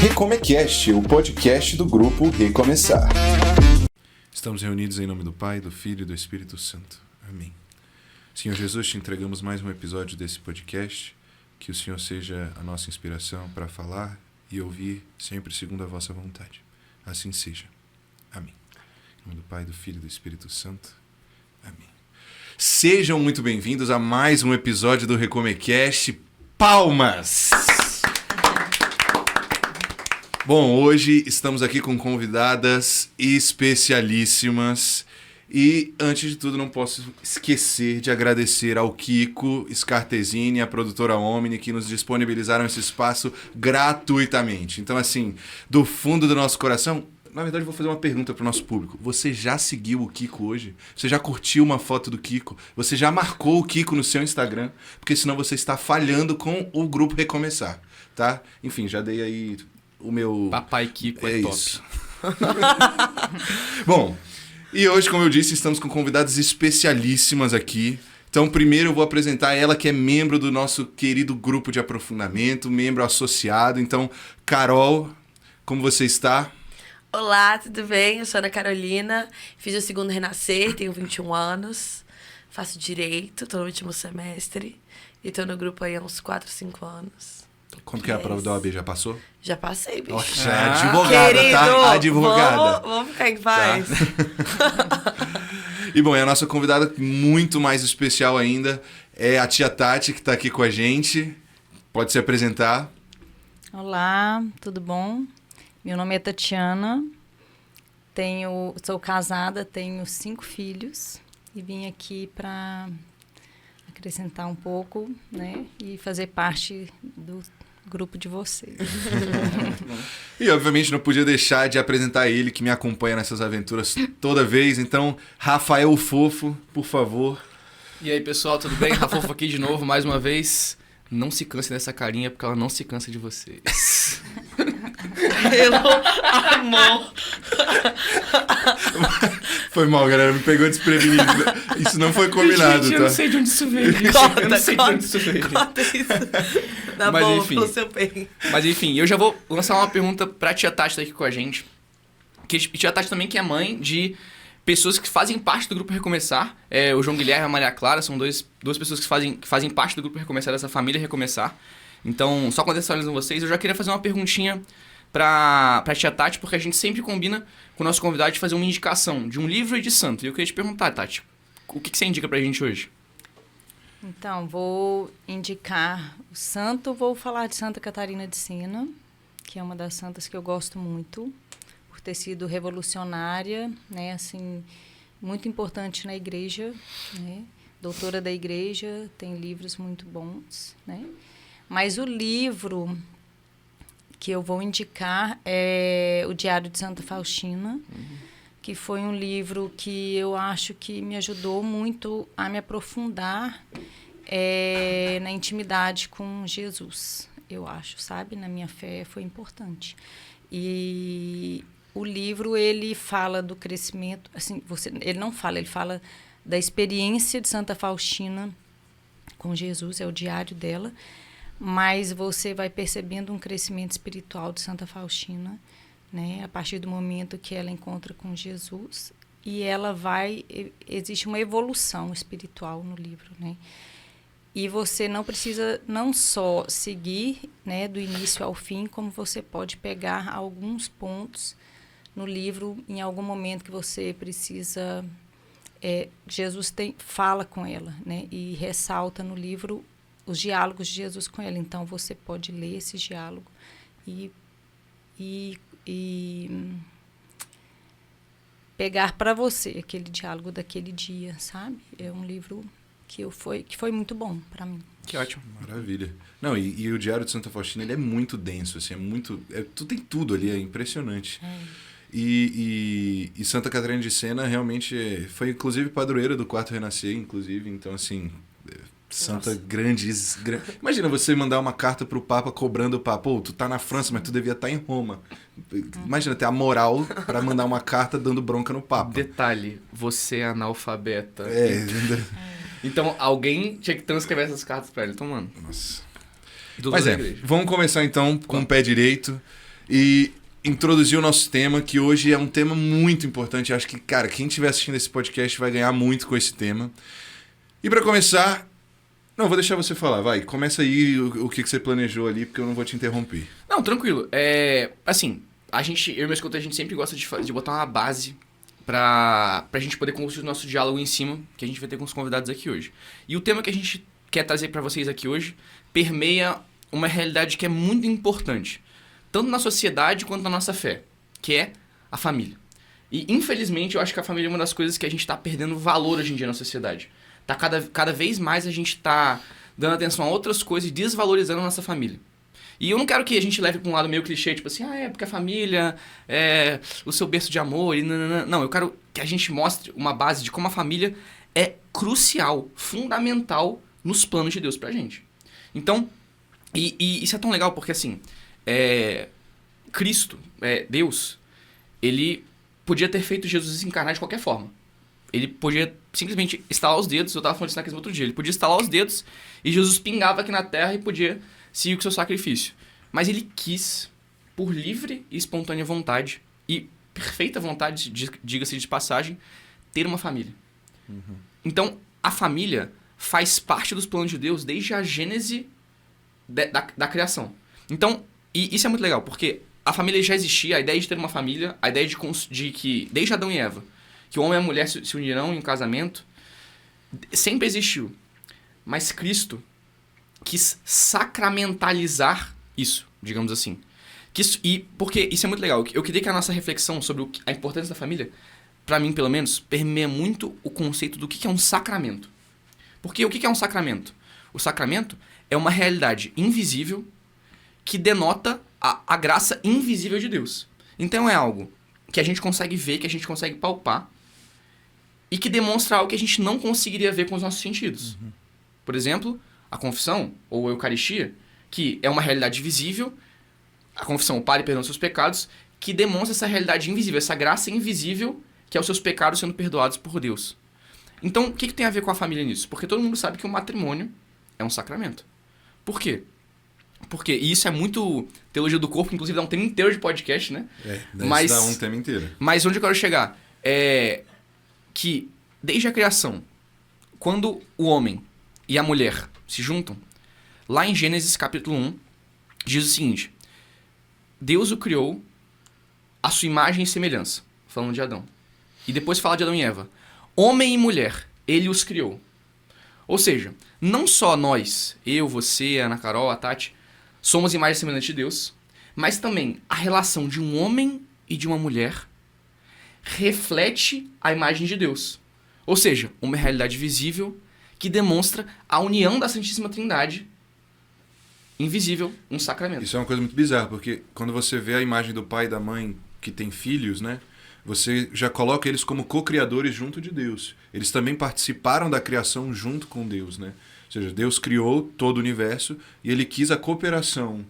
Recomecast, o podcast do grupo Recomeçar. Estamos reunidos em nome do Pai, do Filho e do Espírito Santo. Amém. Senhor Jesus, te entregamos mais um episódio desse podcast. Que o Senhor seja a nossa inspiração para falar e ouvir sempre segundo a vossa vontade. Assim seja. Amém. Em nome do Pai, do Filho e do Espírito Santo. Amém. Sejam muito bem-vindos a mais um episódio do Recomecast. Palmas! Bom, hoje estamos aqui com convidadas especialíssimas e, antes de tudo, não posso esquecer de agradecer ao Kiko Scartesini e à produtora Omni que nos disponibilizaram esse espaço gratuitamente. Então, assim, do fundo do nosso coração, na verdade, eu vou fazer uma pergunta para o nosso público. Você já seguiu o Kiko hoje? Você já curtiu uma foto do Kiko? Você já marcou o Kiko no seu Instagram? Porque senão você está falhando com o grupo Recomeçar, tá? Enfim, já dei aí o meu... Papai Kiko é top. Isso. Bom, e hoje, como eu disse, estamos com convidadas especialíssimas aqui. Então, primeiro eu vou apresentar ela, que é membro do nosso querido grupo de aprofundamento, membro associado. Então, Carol, como você está? Olá, tudo bem? Eu sou Ana Carolina, fiz o segundo Renascer, tenho 21 anos, faço Direito, estou no último semestre e estou no grupo aí há uns 4, 5 anos. Como que é a prova da OAB? Já passou? Já passei, bicho. Oxa, advogada, querido, tá? Advogada. Vamos ficar em paz. Tá. E bom, e a nossa convidada muito mais especial ainda é a tia Tati, que está aqui com a gente. Pode se apresentar. Olá, tudo bom? Meu nome é Tatiana, sou casada, tenho 5 filhos e vim aqui para acrescentar um pouco, né, e fazer parte do grupo de vocês. E obviamente não podia deixar de apresentar ele, que me acompanha nessas aventuras toda vez. Então, Rafael Fofo, por favor. E aí, pessoal, tudo bem? Rafa Fofo aqui de novo, mais uma vez. Não se canse dessa carinha, porque ela não se cansa de vocês. Amor. Foi mal, galera, me pegou desprevenido. Isso não foi combinado, Gente, tá? eu não sei de onde isso veio. Eu não sei de onde isso veio. Corta isso. Tá Mas, bom, enfim. pelo seu bem. Mas enfim, eu já vou lançar uma pergunta pra tia Tati tá aqui com a gente. Que tia Tati também que é mãe de pessoas que fazem parte do grupo Recomeçar. O João Guilherme e a Maria Clara são duas pessoas que fazem parte do grupo Recomeçar, dessa família Recomeçar. Então, só contextualizando vocês, eu já queria fazer uma perguntinha pra tia Tati, porque a gente sempre combina com o nosso convidado de fazer uma indicação de um livro e de santo. E eu queria te perguntar, Tati, o que você indica pra gente hoje? Então, vou indicar o santo, vou falar de Santa Catarina de Sena, que é uma das santas que eu gosto muito, por ter sido revolucionária, né, assim, muito importante na igreja, né, doutora da igreja, tem livros muito bons, né, mas o livro que eu vou indicar é o Diário de Santa Faustina, que foi um livro que eu acho que me ajudou muito a me aprofundar na intimidade com Jesus, eu acho, sabe? Na minha fé foi importante. E o livro, ele fala do crescimento, assim, ele não fala, ele fala da experiência de Santa Faustina com Jesus, é o diário dela, mas você vai percebendo um crescimento espiritual de Santa Faustina, né, a partir do momento que ela encontra com Jesus, e existe uma evolução espiritual no livro, né? E você não precisa não só seguir, né, do início ao fim, como você pode pegar alguns pontos no livro em algum momento que você precisa... Jesus fala com ela, né, e ressalta no livro os diálogos de Jesus com ela. Então, você pode ler esse diálogo e pegar para você aquele diálogo daquele dia, sabe? É um livro que foi muito bom para mim. Que ótimo. Maravilha. Não, e o Diário de Santa Faustina, ele é muito denso, assim, tem tudo ali, é impressionante. E Santa Catarina de Sena realmente foi, inclusive, padroeira do Quarto Renascer, inclusive, então, assim... Santa grande. Imagina você mandar uma carta pro Papa cobrando o Papa. Tu tá na França, mas tu devia estar em Roma. Imagina ter a moral para mandar uma carta dando bronca no Papa. Detalhe, você é analfabeta. Então, alguém tinha que transcrever essas cartas pra ele. Então, mano. Nossa. Idoso Mas da é, igreja. vamos começar então com o pé direito e introduzir o nosso tema, que hoje é um tema muito importante. Acho que, cara, quem estiver assistindo esse podcast vai ganhar muito com esse tema. E pra começar... Não, vou deixar você falar, vai. Começa aí o que você planejou ali, porque eu não vou te interromper. Não, tranquilo. Assim, eu e meu escuta, a gente sempre gosta de botar uma base pra gente poder construir o nosso diálogo em cima, que a gente vai ter com os convidados aqui hoje. E o tema que a gente quer trazer pra vocês aqui hoje permeia uma realidade que é muito importante, tanto na sociedade quanto na nossa fé, que é a família. E, infelizmente, eu acho que a família é uma das coisas que a gente tá perdendo valor hoje em dia na sociedade. Cada vez mais a gente tá dando atenção a outras coisas e desvalorizando a nossa família. E eu não quero que a gente leve pra um lado meio clichê, tipo assim, porque a família é o seu berço de amor e nananã. Não, eu quero que a gente mostre uma base de como a família é crucial, fundamental nos planos de Deus pra gente. Então, e isso é tão legal porque, assim, Cristo, Deus, ele podia ter feito Jesus se encarnar de qualquer forma. Ele podia simplesmente estalar os dedos, eu tava falando isso naquele outro dia, ele podia estalar os dedos e Jesus pingava aqui na terra e podia seguir com o seu sacrifício. Mas ele quis, por livre e espontânea vontade, e perfeita vontade, diga-se de passagem, ter uma família. Uhum. Então, a família faz parte dos planos de Deus desde a gênese da criação. Então, e isso é muito legal, porque a família já existia, a ideia de ter uma família, a ideia de que, desde Adão e Eva, que o homem e a mulher se unirão em um casamento, sempre existiu. Mas Cristo quis sacramentalizar isso, digamos assim. Porque isso é muito legal. Eu queria que a nossa reflexão sobre a importância da família, para mim, pelo menos, permeia muito o conceito do que é um sacramento. Porque o que é um sacramento? O sacramento é uma realidade invisível que denota a graça invisível de Deus. Então é algo que a gente consegue ver, que a gente consegue palpar, e que demonstra algo que a gente não conseguiria ver com os nossos sentidos. Uhum. Por exemplo, a confissão, ou a Eucaristia, que é uma realidade visível, a confissão, o Padre perdoa seus pecados, que demonstra essa realidade invisível, essa graça invisível, que é os seus pecados sendo perdoados por Deus. Então, o que tem a ver com a família nisso? Porque todo mundo sabe que o matrimônio é um sacramento. Por quê? Porque, e isso é muito teologia do corpo, inclusive dá um tema inteiro de podcast, né? Dá um tema inteiro. Mas onde eu quero chegar é que, desde a criação, quando o homem e a mulher se juntam, lá em Gênesis capítulo 1, diz o seguinte: Deus o criou à sua imagem e semelhança, falando de Adão. E depois fala de Adão e Eva. Homem e mulher, ele os criou. Ou seja, não só nós, eu, você, a Ana Carol, a Tati, somos imagem e semelhança de Deus, mas também a relação de um homem e de uma mulher reflete a imagem de Deus. Ou seja, uma realidade visível que demonstra a união da Santíssima Trindade, invisível, um sacramento. Isso é uma coisa muito bizarra, porque quando você vê a imagem do pai e da mãe que tem filhos, né? Você já coloca eles como co-criadores junto de Deus. Eles também participaram da criação junto com Deus, né? Ou seja, Deus criou todo o universo e ele quis a cooperação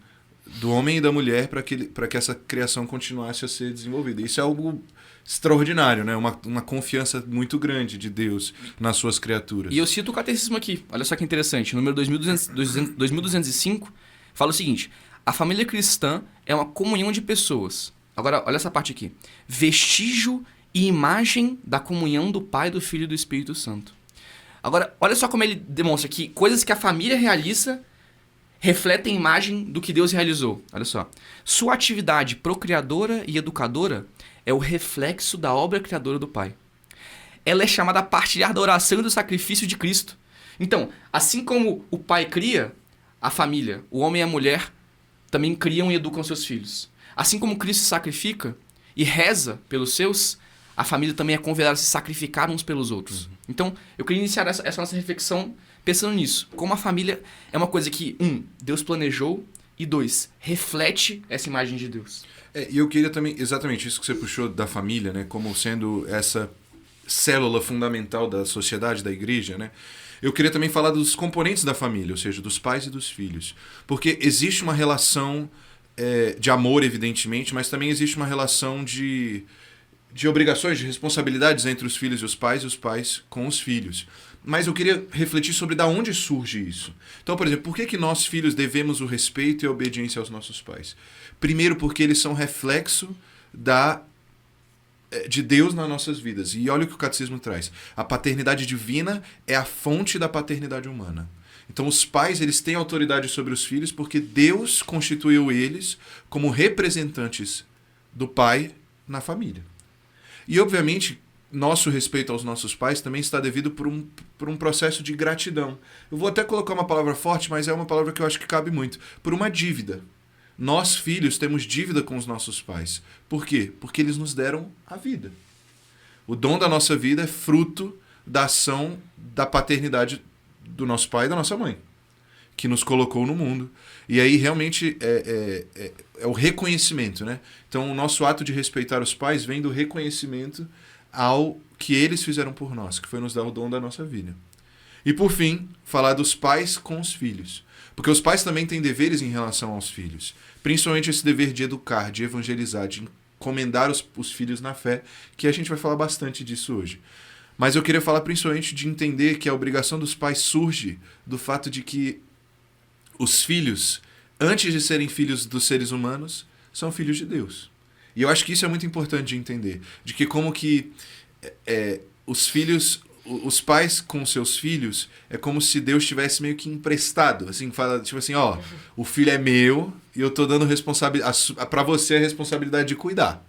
do homem e da mulher para que essa criação continuasse a ser desenvolvida. Isso é algo extraordinário, né? Uma confiança muito grande de Deus nas suas criaturas. E eu cito o catecismo aqui, olha só que interessante, número 2205, fala o seguinte: a família cristã é uma comunhão de pessoas. Agora, olha essa parte aqui. Vestígio e imagem da comunhão do Pai, do Filho e do Espírito Santo. Agora, olha só como ele demonstra que coisas que a família realiza refletem a imagem do que Deus realizou. Olha só. Sua atividade procriadora e educadora é o reflexo da obra criadora do Pai. Ela é chamada a partilhar da oração e do sacrifício de Cristo. Então, assim como o Pai cria a família, o homem e a mulher também criam e educam seus filhos. Assim como Cristo se sacrifica e reza pelos seus, a família também é convidada a se sacrificar uns pelos outros. Uhum. Então, eu queria iniciar essa nossa reflexão pensando nisso. Como a família é uma coisa que, Deus planejou, e 2, reflete essa imagem de Deus. E eu queria também, exatamente isso que você puxou da família, né, como sendo essa célula fundamental da sociedade, da igreja, né? Eu queria também falar dos componentes da família, ou seja, dos pais e dos filhos. Porque existe uma relação de amor, evidentemente, mas também existe uma relação de obrigações, de responsabilidades entre os filhos e os pais com os filhos. Mas eu queria refletir sobre da onde surge isso. Então, por exemplo, por que nós, filhos, devemos o respeito e a obediência aos nossos pais? Primeiro, porque eles são reflexo de Deus nas nossas vidas. E olha o que o catecismo traz. A paternidade divina é a fonte da paternidade humana. Então, os pais, eles têm autoridade sobre os filhos porque Deus constituiu eles como representantes do pai na família. E, obviamente, nosso respeito aos nossos pais também está devido por um processo de gratidão. Eu vou até colocar uma palavra forte, mas é uma palavra que eu acho que cabe muito. Por uma dívida. Nós, filhos, temos dívida com os nossos pais. Por quê? Porque eles nos deram a vida. O dom da nossa vida é fruto da ação da paternidade do nosso pai e da nossa mãe, que nos colocou no mundo. E aí realmente é o reconhecimento, né? Então o nosso ato de respeitar os pais vem do reconhecimento ao que eles fizeram por nós, que foi nos dar o dom da nossa vida. E por fim, falar dos pais com os filhos. Porque os pais também têm deveres em relação aos filhos. Principalmente esse dever de educar, de evangelizar, de encomendar os filhos na fé, que a gente vai falar bastante disso hoje. Mas eu queria falar principalmente de entender que a obrigação dos pais surge do fato de que os filhos, antes de serem filhos dos seres humanos, são filhos de Deus. E eu acho que isso é muito importante de entender. De que como que os pais com seus filhos, é como se Deus tivesse meio que emprestado. Assim, fala, tipo assim, ó, o filho é meu e eu tô dando para você a responsabilidade de cuidar.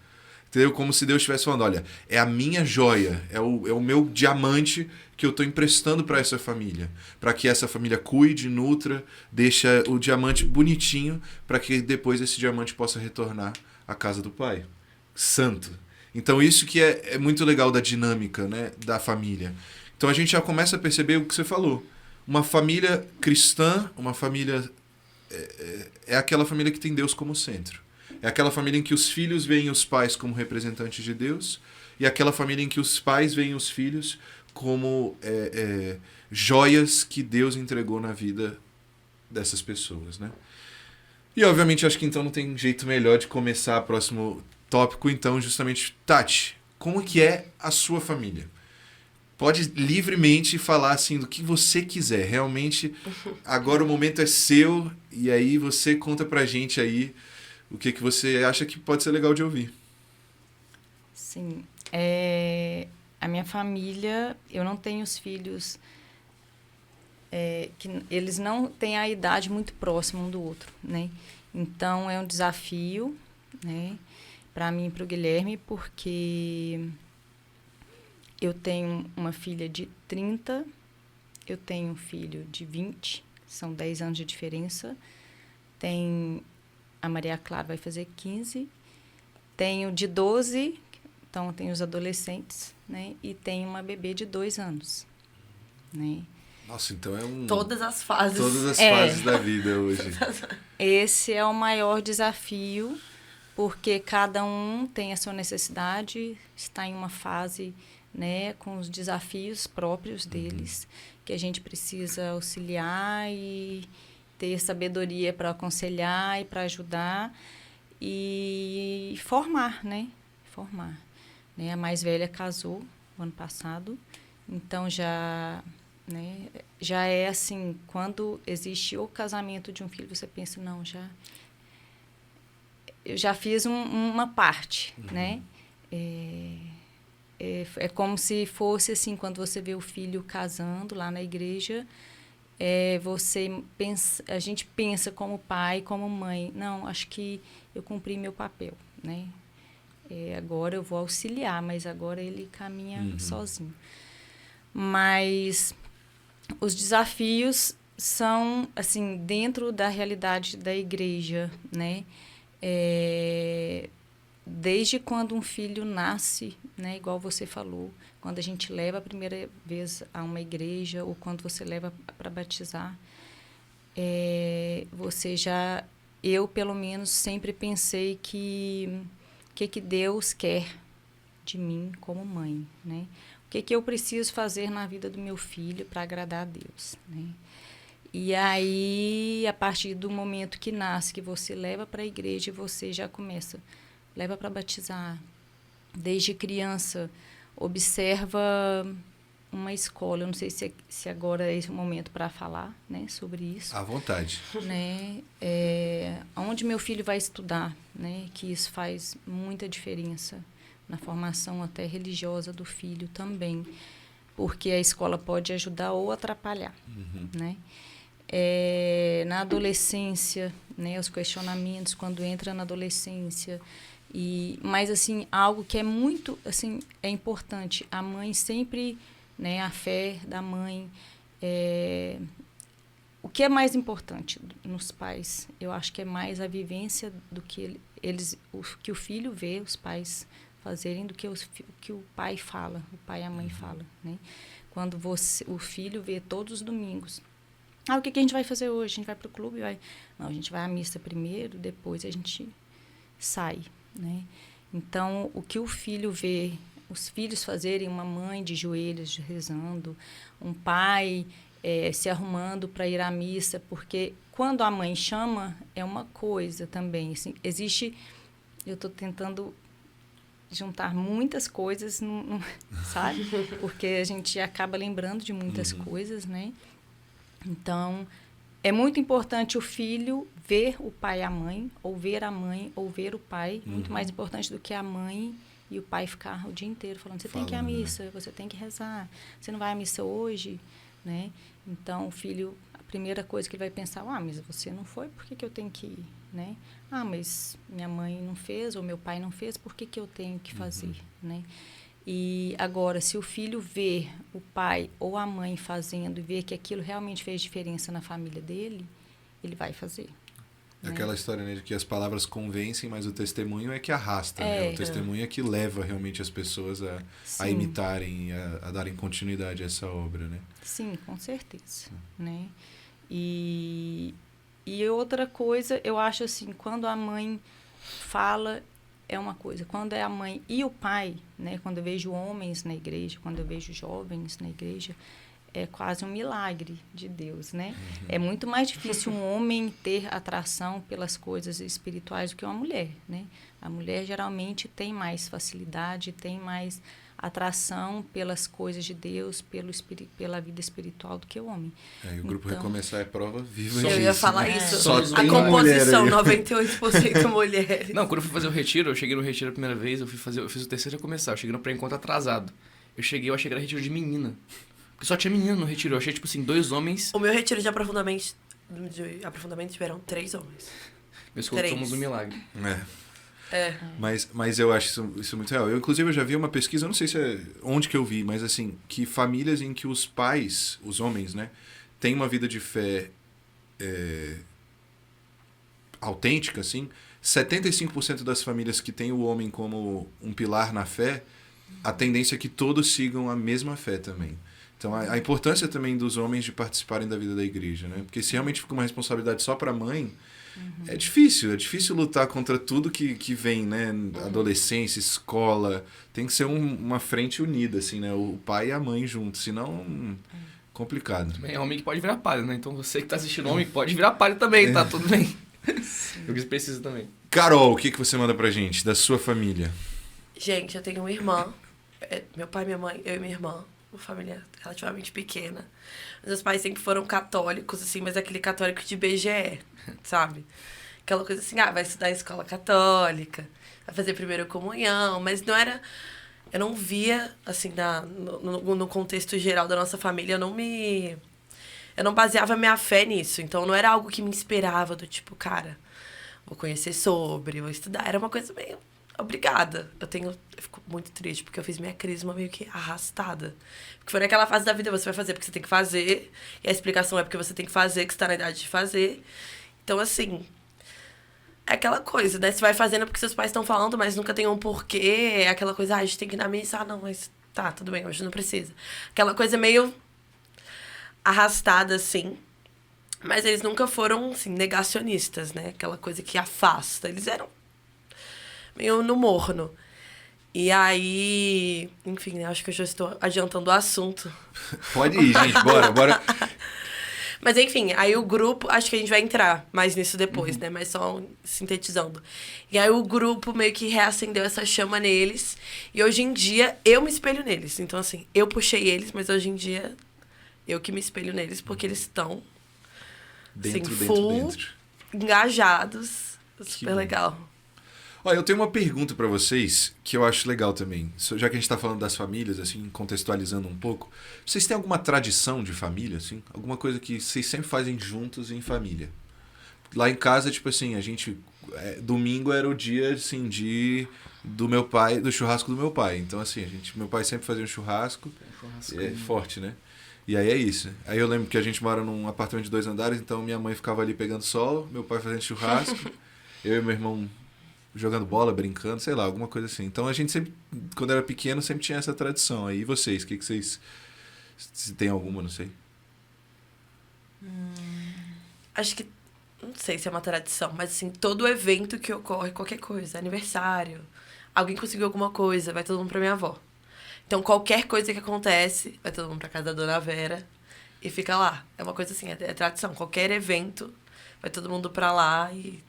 Entendeu? Como se Deus estivesse falando, olha, é a minha joia, é o meu diamante que eu estou emprestando para essa família. Para que essa família cuide, nutra, deixa o diamante bonitinho, para que depois esse diamante possa retornar à casa do pai. Santo. Então isso que é muito legal da dinâmica, né, da família. Então a gente já começa a perceber o que você falou. Uma família cristã, uma família... é aquela família que tem Deus como centro. É aquela família em que os filhos veem os pais como representantes de Deus e aquela família em que os pais veem os filhos como joias que Deus entregou na vida dessas pessoas, né? E, obviamente, acho que então não tem jeito melhor de começar o próximo tópico. Então, justamente, Tati, como que é a sua família? Pode livremente falar assim do que você quiser. Realmente, agora o momento é seu e aí você conta pra gente aí o que você acha que pode ser legal de ouvir. Sim. A minha família, eu não tenho os filhos... que eles não têm a idade muito próxima um do outro, né? Então, é um desafio, né? Para mim e para o Guilherme, porque eu tenho uma filha de 30, eu tenho um filho de 20, são 10 anos de diferença. Tem... A Maria Clara vai fazer 15. Tenho de 12, então tem os adolescentes, né? E tenho uma bebê de 2 anos, né? Nossa, então Todas as fases. Todas as fases da vida hoje. Esse é o maior desafio, porque cada um tem a sua necessidade, está em uma fase, né, com os desafios próprios deles, que a gente precisa auxiliar e ter sabedoria para aconselhar e para ajudar e formar, né? Formar. Né? A mais velha casou no ano passado, então já, né, já é assim, quando existe o casamento de um filho, você pensa, não, eu já fiz uma parte, né? É como se fosse assim, quando você vê o filho casando lá na igreja, a gente pensa como pai, como mãe, não, acho que eu cumpri meu papel, né? Agora eu vou auxiliar, mas agora ele caminha sozinho. Mas os desafios são, assim, dentro da realidade da igreja, né? Desde quando um filho nasce, né, igual você falou, quando a gente leva a primeira vez a uma igreja ou quando você leva para batizar, eu pelo menos sempre pensei que Deus quer de mim como mãe, né? O que eu preciso fazer na vida do meu filho para agradar a Deus, né? E aí, a partir do momento que nasce, que você leva para a igreja, você já começa, leva para batizar. Desde criança, observa uma escola, eu não sei se agora é esse o momento para falar, né, sobre isso. À vontade. Né, onde meu filho vai estudar, né, que isso faz muita diferença na formação até religiosa do filho também, porque a escola pode ajudar ou atrapalhar, né? Na adolescência, né, os questionamentos quando entra na adolescência, mas assim, algo que é muito, assim, é importante, a mãe sempre, né, a fé da mãe, o que é mais importante nos pais? Eu acho que é mais a vivência do que que o filho vê os pais fazerem do que que o pai fala, o pai e a mãe falam, né? Quando o filho vê todos os domingos, o que a gente vai fazer hoje? A gente vai para o clube? Não, a gente vai à missa primeiro, depois a gente sai, né? Então, o que o filho vê, os filhos fazerem, uma mãe de joelhos rezando, um pai se arrumando para ir à missa, porque quando a mãe chama, é uma coisa também. Assim, eu estou tentando juntar muitas coisas, sabe? Porque a gente acaba lembrando de muitas coisas, né? Então, é muito importante o filho ver o pai e a mãe, ou ver a mãe, ou ver o pai. Muito mais importante do que a mãe e o pai ficar o dia inteiro falando, você tem que ir à missa, você tem que rezar, você não vai à missa hoje, né? Então, o filho, a primeira coisa que ele vai pensar, mas você não foi, por que eu tenho que ir, né? Mas minha mãe não fez, ou meu pai não fez, por que eu tenho que fazer, né? E agora, se o filho vê o pai ou a mãe fazendo e vê que aquilo realmente fez diferença na família dele, ele vai fazer. Aquela história, né, de que as palavras convencem, mas o testemunho é que arrasta, né? O testemunho é que leva realmente as pessoas a imitarem, a darem continuidade a essa obra, né? Sim, com certeza, né? E outra coisa, eu acho assim, quando a mãe fala, é uma coisa. Quando é a mãe e o pai, né? Quando eu vejo homens na igreja, quando eu vejo jovens na igreja, é quase um milagre de Deus, né? É muito mais difícil um homem ter atração pelas coisas espirituais do que uma mulher, né? A mulher geralmente tem mais facilidade, tem mais atração pelas coisas de Deus, pela vida espiritual do que o homem. E o grupo Recomeçar é prova viva eu disso. ia falar né? isso. Só A tem composição, mulher 98% mulheres. Não, quando eu fui fazer o retiro, eu cheguei no retiro a primeira vez, eu fiz o terceiro Recomeçar, eu cheguei no pré-encontro atrasado. Eu achei que era retiro de menina. Porque só tinha menino no retiro, eu achei, tipo assim, 2 homens. O meu retiro de aprofundamento tiveram 3 homens. Meus corpos somos um milagre. Mas eu acho isso muito real. Inclusive, eu já vi uma pesquisa, eu não sei se é onde que eu vi, mas assim, que famílias em que os pais, os homens, né, têm uma vida de fé autêntica, assim, 75% das famílias que têm o homem como um pilar na fé, a tendência é que todos sigam a mesma fé também. Então, a importância também dos homens de participarem da vida da igreja, né? Porque se realmente fica uma responsabilidade só para a mãe, é difícil lutar contra tudo que vem, né? Adolescência, escola, tem que ser uma frente unida, assim, né? O pai e a mãe juntos, senão complicado. É homem que pode virar palha, né? Então você que tá assistindo homem pode virar palha também, tá tudo bem. Eu que preciso também. Carol, o que você manda pra gente, da sua família? Gente, eu tenho uma irmã, meu pai, minha mãe, eu e minha irmã. Uma família relativamente pequena. Meus pais sempre foram católicos, assim, mas aquele católico de BGE, sabe? Aquela coisa assim, vai estudar em escola católica, vai fazer primeira comunhão, mas não era... Eu não via, assim, no contexto geral da nossa família, eu não baseava minha fé nisso. Então, não era algo que me inspirava, do tipo, cara, vou conhecer vou estudar. Era uma coisa meio... Obrigada. Eu fico muito triste, porque eu fiz minha crisma meio que arrastada. Porque foi naquela fase da vida, você vai fazer porque você tem que fazer, e a explicação é porque você tem que fazer, que você tá na idade de fazer. Então, assim, é aquela coisa, né? Você vai fazendo porque seus pais estão falando, mas nunca tem um porquê. É aquela coisa, a gente tem que ir na missa. Não, mas tá, tudo bem, hoje não precisa. Aquela coisa meio arrastada, assim. Mas eles nunca foram, assim, negacionistas, né? Aquela coisa que afasta. Eles eram meio no morno. E aí, enfim, né, acho que eu já estou adiantando o assunto. Pode ir, gente, bora. Mas enfim, aí o grupo, acho que a gente vai entrar mais nisso depois, né? Mas só sintetizando. E aí o grupo meio que reacendeu essa chama neles. E hoje em dia eu me espelho neles. Então, assim, eu puxei eles, mas hoje em dia eu que me espelho neles, porque eles estão Dentro, assim, full engajados. Super bom. legal. Olha, eu tenho uma pergunta pra vocês que eu acho legal também. Já que a gente tá falando das famílias, assim, contextualizando um pouco, vocês têm alguma tradição de família, assim? Alguma coisa que vocês sempre fazem juntos em família? Lá em casa, tipo assim, a gente... domingo era o dia, assim, do meu pai, do churrasco do meu pai. Então, assim, meu pai sempre fazia um churrasco. É forte, né? E aí é isso. Aí eu lembro que a gente mora num apartamento de 2 andares, então minha mãe ficava ali pegando sol, meu pai fazendo churrasco, eu e meu irmão jogando bola, brincando, sei lá, alguma coisa assim. Então a gente sempre, quando era pequeno, sempre tinha essa tradição. Aí vocês, o que vocês... Se tem alguma, não sei. Acho que, não sei se é uma tradição, mas assim, todo evento que ocorre, qualquer coisa, aniversário, alguém conseguiu alguma coisa, vai todo mundo pra minha avó. Então, qualquer coisa que acontece, vai todo mundo pra casa da Dona Vera e fica lá. É uma coisa assim, é tradição. Qualquer evento, vai todo mundo pra lá e...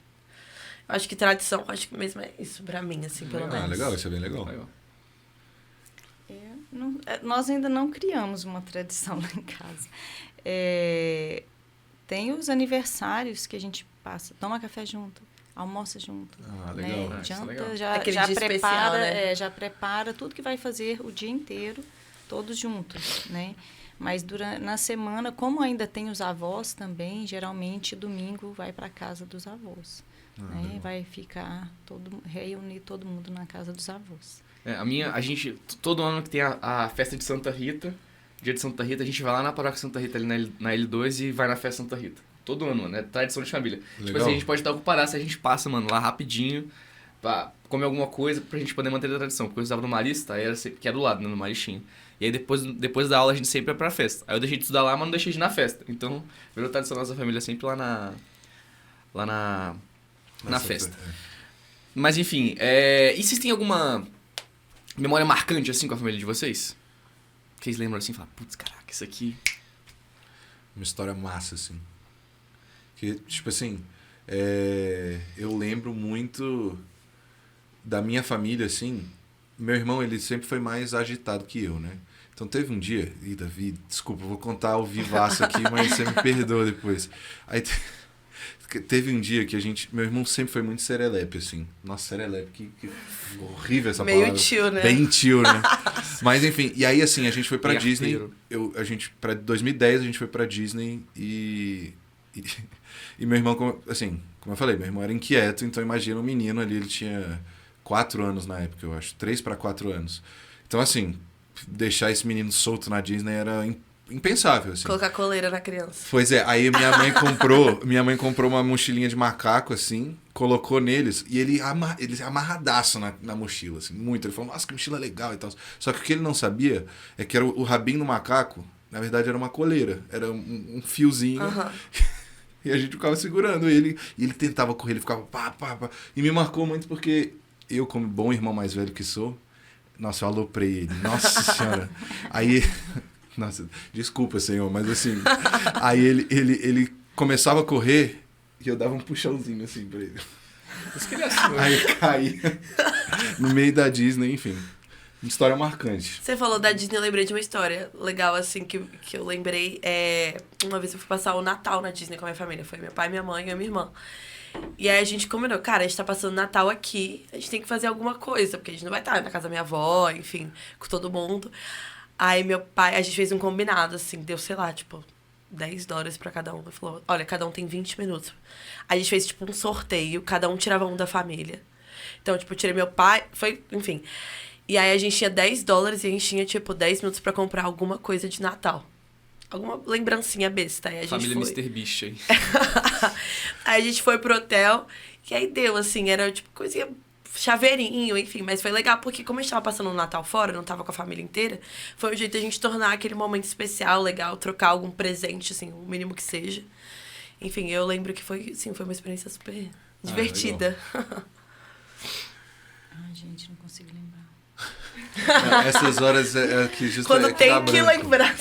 Eu acho que tradição, acho que mesmo é isso pra mim, assim, pelo menos. Ah, legal, isso é bem legal. Nós ainda não criamos uma tradição lá em casa. Tem os aniversários que a gente passa, toma café junto, almoça junto. Ah, legal. Né? Isso é Janta, legal. já Aquele dia prepara, especial, né? já prepara tudo que vai fazer o dia inteiro, todos juntos, né? Mas na semana, como ainda tem os avós também, geralmente domingo vai para casa dos avós. Né? Vai ficar reunir todo mundo na casa dos avós. A gente, todo ano que tem a festa de Santa Rita, dia de Santa Rita, a gente vai lá na paróquia Santa Rita, ali na L2 e vai na festa Santa Rita. Todo ano, mano, é tradição de família. Legal. Tipo assim, a gente pode estar ocupado se a gente passa, mano, lá rapidinho pra comer alguma coisa pra gente poder manter a tradição. Porque eu estava no Marista, aí era sempre, que é do lado, né, no Maristinho. E aí depois da aula a gente sempre ia pra festa. Aí eu deixei de estudar lá, mas não deixei de ir na festa. Então, virou tradição da nossa família sempre lá na festa. Mas enfim, e vocês têm alguma memória marcante assim com a família de vocês? Que vocês lembram assim e falam, putz, caraca, isso aqui... Uma história massa, assim. Que, tipo assim, eu lembro muito da minha família, assim. Meu irmão, ele sempre foi mais agitado que eu, né? Então teve um dia... Ih, Davi, desculpa, eu vou contar ao vivaço aqui, mas você me perdoa depois. Aí teve um dia que meu irmão sempre foi muito serelepe, assim. Nossa, serelepe, que horrível essa Meio palavra. tio, né? Bem tio, né? Mas enfim, e aí assim, a gente foi pra Bem Disney. arteiro. Pra 2010 a gente foi pra Disney e meu irmão, como eu falei, meu irmão era inquieto, então imagina um menino ali, ele tinha 4 anos na época, eu acho, 3 para 4 anos. Então assim, deixar esse menino solto na Disney era impensável, assim. Colocar coleira na criança. Pois é, aí minha mãe comprou uma mochilinha de macaco, assim, colocou neles, e ele amarradaço na mochila, assim, muito. Ele falou, nossa, que mochila legal e tal. Só que o que ele não sabia é que era o rabinho do macaco, na verdade era uma coleira, era um fiozinho, e a gente ficava segurando ele, e ele tentava correr, ele ficava pá, e me marcou muito porque eu, como bom irmão mais velho que sou, nossa, eu aloprei ele, nossa senhora. Aí... Nossa, desculpa, senhor, mas assim... Aí ele começava a correr e eu dava um puxãozinho assim pra ele. Aí caía no meio da Disney, enfim. Uma história marcante. Você falou da Disney, eu lembrei de uma história legal, assim, que eu lembrei. Uma vez eu fui passar o Natal na Disney com a minha família. Foi meu pai, minha mãe e a minha irmã. E aí a gente combinou, cara, a gente tá passando Natal aqui, a gente tem que fazer alguma coisa, porque a gente não vai estar na casa da minha avó, enfim, com todo mundo. Aí meu pai, a gente fez um combinado, assim, deu, sei lá, tipo, $10 pra cada um. Ele falou, olha, cada um tem 20 minutos. Aí a gente fez, tipo, um sorteio, cada um tirava um da família. Então, tipo, eu tirei meu pai, enfim. E aí a gente tinha $10 e a gente tinha, tipo, 10 minutos pra comprar alguma coisa de Natal. Alguma lembrancinha besta. Aí a gente Família foi... Mr. Beast aí. Aí a gente foi pro hotel, e aí deu, assim, era, tipo, coisinha... chaveirinho, enfim, mas foi legal porque como a gente tava passando o Natal fora, não tava com a família inteira, foi um jeito de a gente tornar aquele momento especial, legal, trocar algum presente, assim, o mínimo que seja. Enfim, eu lembro que foi uma experiência super divertida. Ai, gente, não consigo lembrar. Essas horas que justamente... Quando tem que lembrar.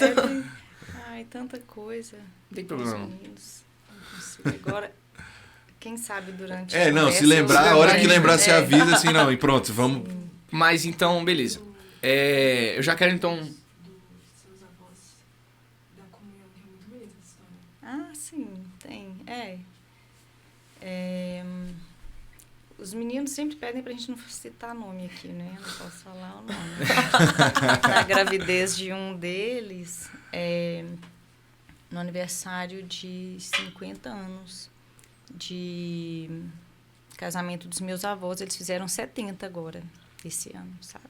Ai, tanta coisa. Não tem Os problema. meninos. Não consigo. Agora, quem sabe durante a É, não, se conversa, lembrar, a hora que lembrar, você É. avisa assim, não, e pronto, vamos. Mas então, beleza. Eu já quero então... Seus avós da comunhão, que é muito bonita essa história. Ah, sim, tem. Os meninos sempre pedem pra gente não citar nome aqui, né? Não posso falar o nome. Na gravidez de um deles, no aniversário de 50 anos de casamento dos meus avós, eles fizeram 70 agora, esse ano, sabe?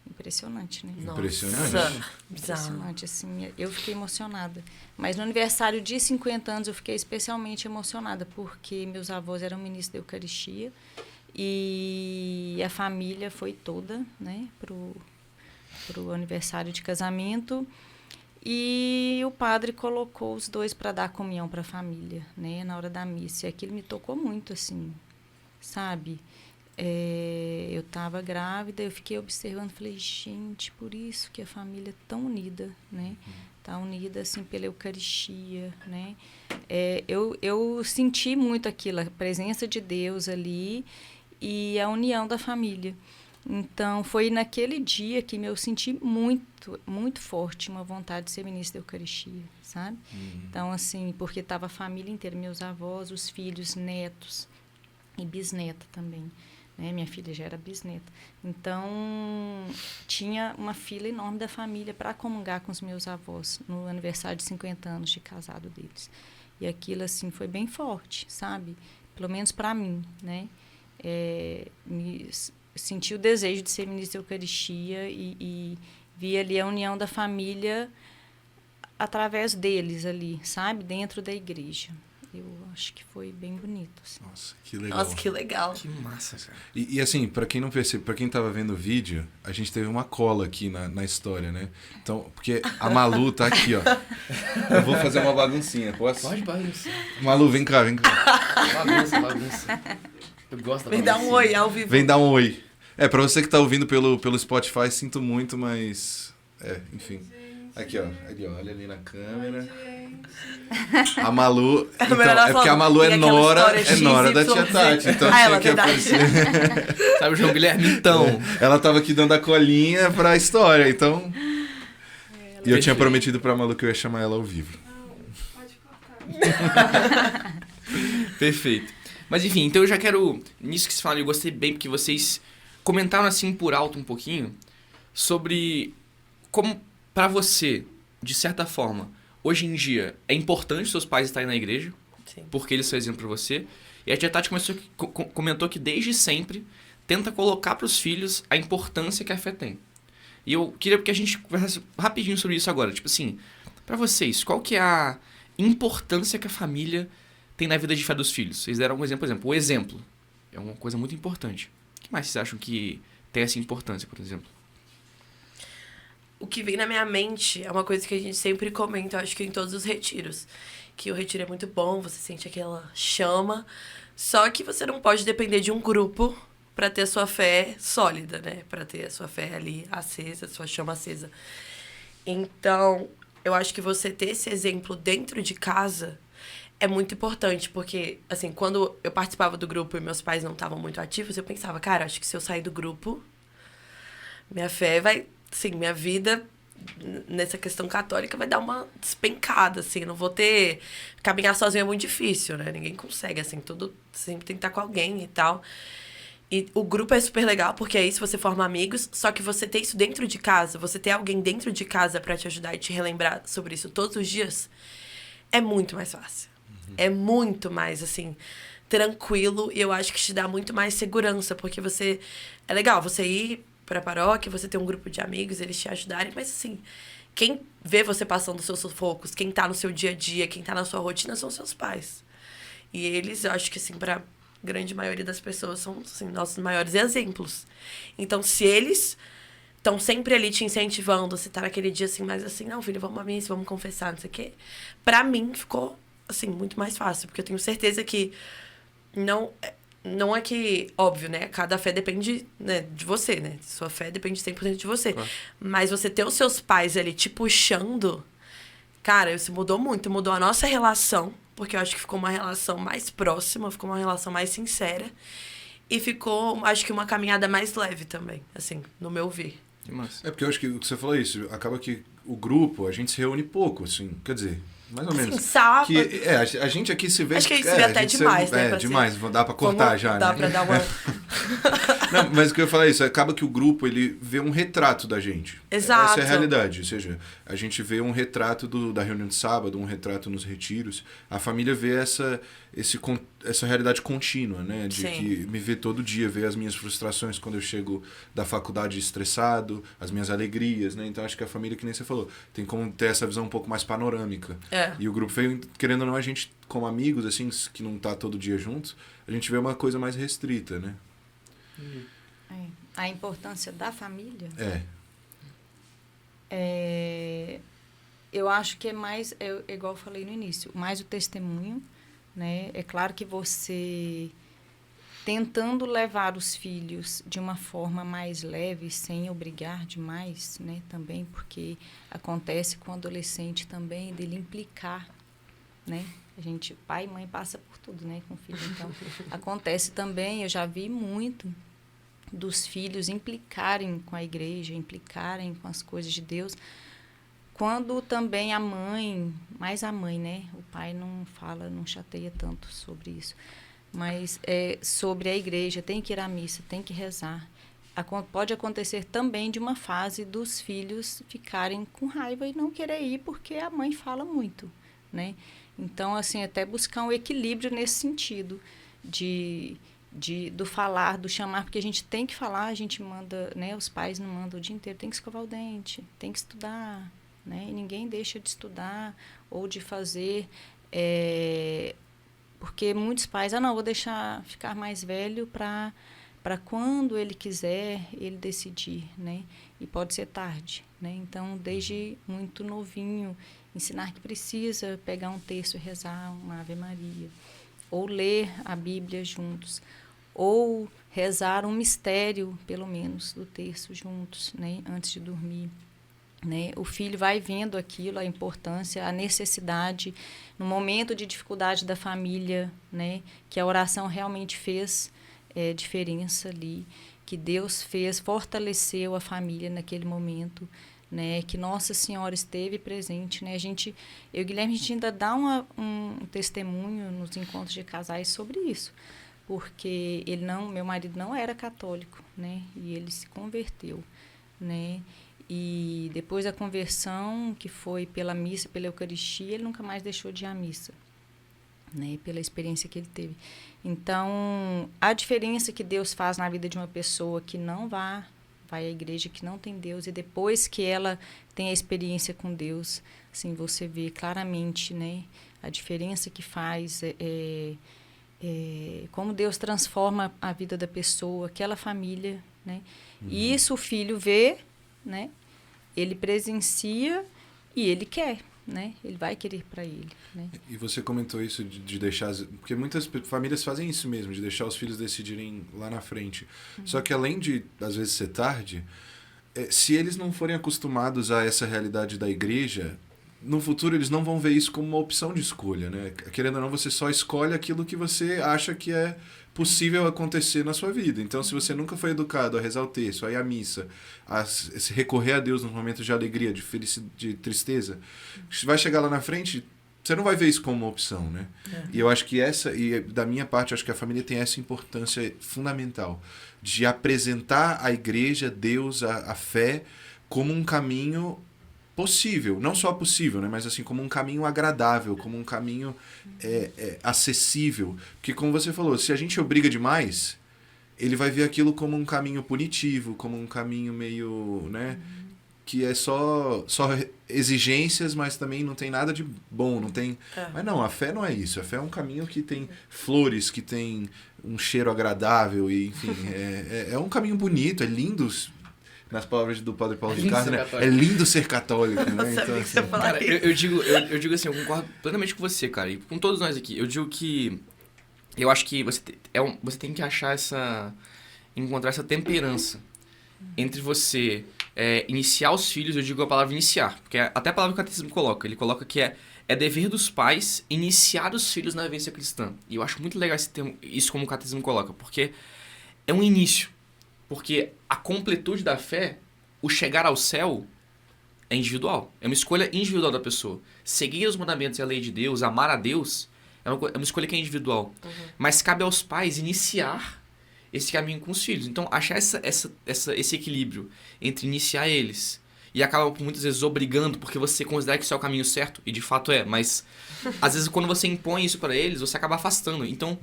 Impressionante, né? Impressionante. Bizarro. Impressionante, assim, eu fiquei emocionada. Mas no aniversário de 50 anos eu fiquei especialmente emocionada, porque meus avós eram ministros da Eucaristia e a família foi toda, né, pro aniversário de casamento. E o padre colocou os dois para dar comunhão para a família, né, na hora da missa. E aquilo me tocou muito, assim, sabe? Eu estava grávida, eu fiquei observando, falei, gente, por isso que a família é tão unida, né? Tá unida, assim, pela Eucaristia, né? Eu senti muito aquilo, a presença de Deus ali e a união da família. Então, foi naquele dia que eu senti muito, muito forte uma vontade de ser ministra da Eucaristia, sabe? Então, assim, porque estava a família inteira, meus avós, os filhos, netos e bisneta também. Né? Minha filha já era bisneta. Então, tinha uma fila enorme da família para comungar com os meus avós no aniversário de 50 anos de casado deles. E aquilo, assim, foi bem forte, sabe? Pelo menos para mim, né? Senti o desejo de ser ministra da Eucaristia e vi ali a união da família através deles ali, sabe? Dentro da igreja. Eu acho que foi bem bonito. Assim. Nossa, que legal. Nossa, que legal. Que massa, cara. E assim, pra quem não percebe, pra quem tava vendo o vídeo, a gente teve uma cola aqui na história, né? Então, porque a Malu tá aqui, ó. Eu vou fazer uma baguncinha, posso? Pode bagunça. Malu, vem cá, vem cá. Bagunça. Eu gosto da Vem dar um oi ao vivo. Vem dar um oi. Pra você que tá ouvindo pelo Spotify, sinto muito, mas... enfim. Aqui, ó. Ali, ó. Olha ali na câmera. A Malu... Então, é porque a Malu é nora da tia Tati. Então tinha que aparecer. Sabe o João Guilherme? Então. Ela tava aqui dando a colinha pra história, então... E eu tinha prometido pra Malu que eu ia chamar ela ao vivo. Pode cortar. Perfeito. Mas enfim, então eu já quero... Nisso que vocês falaram, eu gostei bem, porque vocês comentaram assim por alto um pouquinho sobre como, pra você, de certa forma, hoje em dia, é importante seus pais estarem na igreja, Sim. porque eles são exemplo pra você. E a tia Tati comentou que desde sempre tenta colocar pros filhos a importância que a fé tem. E eu queria que a gente conversasse rapidinho sobre isso agora. Tipo assim, pra vocês, qual que é a importância que a família tem na vida de fé dos filhos? Vocês deram algum exemplo, por exemplo. O exemplo é uma coisa muito importante. O que mais vocês acham que tem essa importância, por exemplo? O que vem na minha mente é uma coisa que a gente sempre comenta, eu acho que em todos os retiros. Que o retiro é muito bom, você sente aquela chama. Só que você não pode depender de um grupo para ter a sua fé sólida, né? Para ter a sua fé ali acesa, a sua chama acesa. Então, eu acho que você ter esse exemplo dentro de casa é muito importante, porque, assim, quando eu participava do grupo e meus pais não estavam muito ativos, eu pensava, cara, acho que se eu sair do grupo, minha fé vai... Sim, minha vida nessa questão católica vai dar uma despencada, assim. Não vou ter... Caminhar sozinho é muito difícil, né? Ninguém consegue, assim. Tudo sempre tem que estar com alguém e tal. E o grupo é super legal, porque aí se você forma amigos, só que você ter isso dentro de casa, você ter alguém dentro de casa pra te ajudar e te relembrar sobre isso todos os dias, é muito mais fácil. É muito mais, assim, tranquilo. E eu acho que te dá muito mais segurança, porque você... É legal você ir pra paróquia, você ter um grupo de amigos, eles te ajudarem, mas assim, quem vê você passando os seus sufocos, quem tá no seu dia a dia, quem tá na sua rotina, são seus pais. E eles, eu acho que assim, pra grande maioria das pessoas, são assim, nossos maiores exemplos. Então, se eles estão sempre ali te incentivando, você tá naquele dia assim, mais assim, não, filho, vamos à missa, vamos confessar, não sei o quê. Pra mim, ficou, assim, muito mais fácil, porque eu tenho certeza que não é que, óbvio, né? Cada fé depende, né, de você, né? Sua fé depende 100% de você. Claro. Mas você ter os seus pais ali te puxando Cara, isso mudou muito. Mudou a nossa relação, porque eu acho que ficou uma relação mais próxima, ficou uma relação mais sincera. E ficou, acho que, uma caminhada mais leve também, assim, no meu ver. Que massa. É porque eu acho que o que você falou é isso. Acaba que o grupo, a gente se reúne pouco, assim. Quer dizer, mais ou Assim, menos. sábado... A gente aqui se vê... Acho que a gente se vê até demais, né? pra demais. ser- Dá pra cortar já, Dá né? pra dar uma... Não, mas o que eu ia falar é isso. Acaba que o grupo, ele vê um retrato da gente. Exato. Essa é a realidade. Ou seja, a gente vê um retrato da reunião de sábado, um retrato nos retiros. A família vê essa realidade contínua, né? De Sim. que me vê todo dia, vê as minhas frustrações quando eu chego da faculdade estressado, as minhas alegrias, né? Então acho que a família, que nem você falou, tem como ter essa visão um pouco mais panorâmica. É. E o grupo veio, querendo ou não, a gente, como amigos, assim, que não tá todo dia juntos, a gente vê uma coisa mais restrita, né? A importância da família, eu acho que é mais, igual eu falei no início, mais o testemunho, né? É claro que você tentando levar os filhos de uma forma mais leve, sem obrigar demais, né? Também, porque acontece com o adolescente também, dele implicar, né? A gente, pai e mãe passa por tudo, né? Com o filho, então, acontece também, eu já vi muito dos filhos implicarem com a igreja, implicarem com as coisas de Deus, quando também a mãe, mais a mãe, né? O pai não fala, não chateia tanto sobre isso, mas sobre a igreja, tem que ir à missa, tem que rezar. Pode acontecer também de uma fase dos filhos ficarem com raiva e não querer ir porque a mãe fala muito, né? Então, assim, até buscar um equilíbrio nesse sentido do falar, do chamar, porque a gente tem que falar, a gente manda, né? Os pais não mandam o dia inteiro, tem que escovar o dente, tem que estudar, né? E ninguém deixa de estudar ou de fazer, porque muitos pais, não, vou deixar ficar mais velho para quando ele quiser, ele decidir, né? E pode ser tarde, né? Então, desde muito novinho, ensinar que precisa pegar um texto e rezar uma Ave Maria, ou ler a Bíblia juntos, ou rezar um mistério, pelo menos, do texto juntos, né? Antes de dormir. Né? O filho vai vendo aquilo, a importância, a necessidade, no momento de dificuldade da família, né? Que a oração realmente fez diferença ali, que Deus fortaleceu a família naquele momento, né? Que Nossa Senhora esteve presente, né? Eu e o Guilherme, a gente ainda dá um testemunho nos encontros de casais sobre isso, porque meu marido não era católico, né? E ele se converteu, né? E depois da conversão, que foi pela missa, pela Eucaristia, ele nunca mais deixou de ir à missa, né? Pela experiência que ele teve. Então, a diferença que Deus faz na vida de uma pessoa que não vai à igreja, que não tem Deus, e depois que ela tem a experiência com Deus, assim, você vê claramente, né? A diferença que faz, como Deus transforma a vida da pessoa, aquela família, né? E isso o filho vê, né? Ele presencia e ele quer, né? Ele vai querer para ele, né? E você comentou isso de deixar... Porque muitas famílias fazem isso mesmo, de deixar os filhos decidirem lá na frente. Só que além de, às vezes, ser tarde, se eles não forem acostumados a essa realidade da igreja, no futuro eles não vão ver isso como uma opção de escolha, né? Querendo ou não, você só escolhe aquilo que você acha que é possível acontecer na sua vida. Então, se você nunca foi educado a rezar o terço, a ir à missa, a se recorrer a Deus nos momentos de alegria, de tristeza, vai chegar lá na frente, você não vai ver isso como uma opção, né? E eu acho que da minha parte, eu acho que a família tem essa importância fundamental de apresentar a igreja, Deus, a fé, como um caminho possível, não só possível, né, mas assim, como um caminho agradável, como um caminho acessível. Porque, como você falou, se a gente obriga demais, ele vai ver aquilo como um caminho punitivo, como um caminho meio, né, que é só exigências, mas também não tem nada de bom, não tem... Mas não, a fé não é isso. A fé é um caminho que tem flores, que tem um cheiro agradável, e enfim, é um caminho bonito, é lindo. Nas palavras do Padre Paulo de Tarso, né? É lindo ser católico, né? Então, assim, cara, eu digo assim, eu concordo plenamente com você, cara, e com todos nós aqui. Eu digo que eu acho que você tem que achar encontrar essa temperança entre você iniciar os filhos, eu digo a palavra iniciar, porque até a palavra que o catecismo coloca, ele coloca que é dever dos pais iniciar os filhos na vivência cristã. E eu acho muito legal esse termo, isso como o catecismo coloca, porque é um início. Porque a completude da fé, o chegar ao céu, é individual. É uma escolha individual da pessoa. Seguir os mandamentos e a lei de Deus, amar a Deus, é uma escolha que é individual. Mas cabe aos pais iniciar esse caminho com os filhos. Então, achar esse equilíbrio entre iniciar eles e acaba muitas vezes obrigando, porque você considera que isso é o caminho certo, e de fato é, mas às vezes quando você impõe isso para eles, você acaba afastando. Então,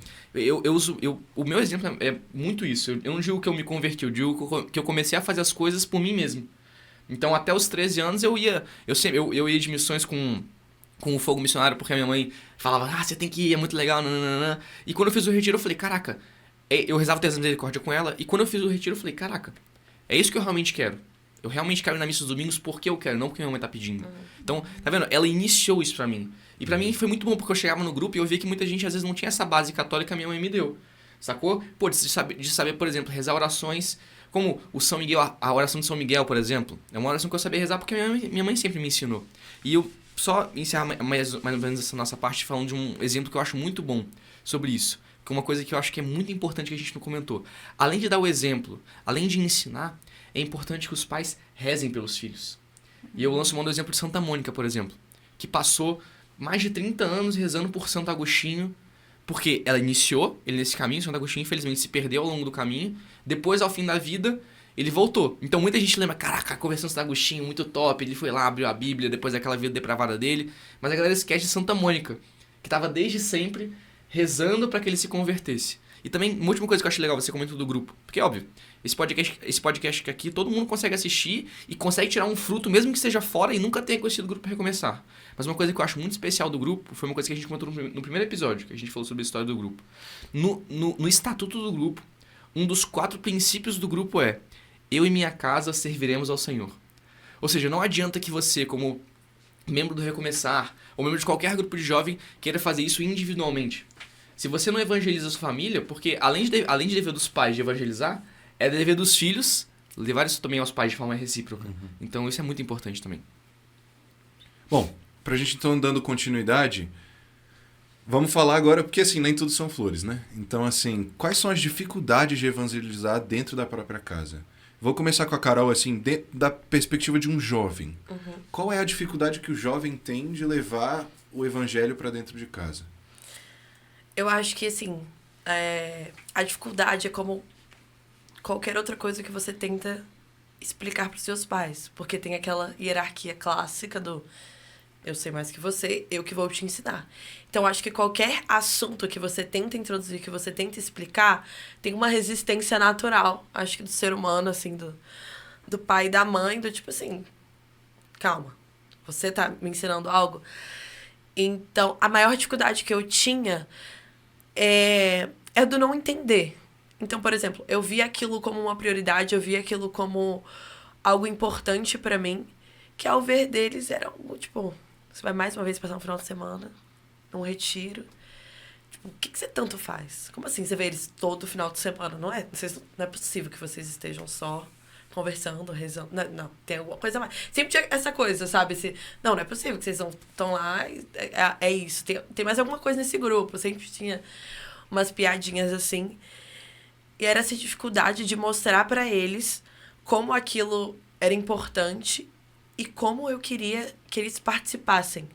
o meu exemplo é muito isso. Eu não digo que eu me converti, eu digo que eu comecei a fazer as coisas por mim mesmo. Então, até os 13 anos, eu ia de missões com o fogo missionário, porque a minha mãe falava, você tem que ir, é muito legal, nananana. E quando eu fiz o retiro, eu falei, caraca, eu rezava o texto da misericórdia com ela, e quando eu fiz o retiro, eu falei, caraca, é isso que eu realmente quero. Eu realmente quero ir na missa dos domingos porque eu quero, não porque minha mãe tá pedindo. Então, tá vendo? Ela iniciou isso pra mim. E pra mim foi muito bom, porque eu chegava no grupo e eu via que muita gente às vezes não tinha essa base católica que a minha mãe me deu. Sacou? Pô, de saber, por exemplo, rezar orações como o São Miguel, a oração de São Miguel, por exemplo. É uma oração que eu sabia rezar porque minha mãe sempre me ensinou. E eu só encerrar mais ou menos essa nossa parte falando de um exemplo que eu acho muito bom sobre isso. Que é uma coisa que eu acho que é muito importante que a gente não comentou. Além de dar o exemplo, além de ensinar, é importante que os pais rezem pelos filhos. E eu lanço mão do exemplo de Santa Mônica, por exemplo, que passou mais de 30 anos rezando por Santo Agostinho, porque ela iniciou ele nesse caminho. Santo Agostinho, infelizmente, se perdeu ao longo do caminho. Depois, ao fim da vida, ele voltou. Então, muita gente lembra, caraca, a conversão de Santo Agostinho, muito top. Ele foi lá, abriu a Bíblia, depois daquela vida depravada dele. Mas a galera esquece de Santa Mônica, que estava desde sempre rezando para que ele se convertesse. E também, uma última coisa que eu acho legal, você comentou do grupo. Porque, óbvio, esse podcast aqui, todo mundo consegue assistir e consegue tirar um fruto, mesmo que esteja fora e nunca tenha conhecido o grupo Recomeçar. Mas uma coisa que eu acho muito especial do grupo foi uma coisa que a gente comentou no primeiro episódio, que a gente falou sobre a história do grupo. No estatuto do grupo, um dos 4 princípios do grupo é: eu e minha casa serviremos ao Senhor. Ou seja, não adianta que você, como membro do Recomeçar, ou membro de qualquer grupo de jovem, queira fazer isso individualmente. Se você não evangeliza a sua família, porque além de dever dos pais de evangelizar, é dever dos filhos levar isso também aos pais de forma recíproca. Então isso é muito importante também. Bom, pra gente então dando continuidade, vamos falar agora, porque assim, nem tudo são flores, né? Então assim, quais são as dificuldades de evangelizar dentro da própria casa? Vou começar com a Carol, assim, da perspectiva de um jovem. Qual é a dificuldade que o jovem tem de levar o evangelho pra dentro de casa? Eu acho que, assim, a dificuldade é como qualquer outra coisa que você tenta explicar para os seus pais. Porque tem aquela hierarquia clássica do eu sei mais que você, eu que vou te ensinar. Então, acho que qualquer assunto que você tenta introduzir, que você tenta explicar, tem uma resistência natural, acho que do ser humano, assim, do pai e da mãe, do tipo assim, calma, você tá me ensinando algo? Então, a maior dificuldade que eu tinha é do não entender. Então, por exemplo, eu via aquilo como uma prioridade, eu via aquilo como algo importante pra mim, que ao ver deles era algo, tipo, você vai mais uma vez passar um final de semana, num retiro. Tipo, o que você tanto faz? Como assim você vê eles todo final de semana? Não é possível que vocês estejam só conversando, rezando. Não, tem alguma coisa a mais. Sempre tinha essa coisa, sabe? Não é possível que vocês estão lá. É isso. Tem mais alguma coisa nesse grupo. Sempre tinha umas piadinhas assim. E era essa dificuldade de mostrar pra eles como aquilo era importante e como eu queria que eles participassem.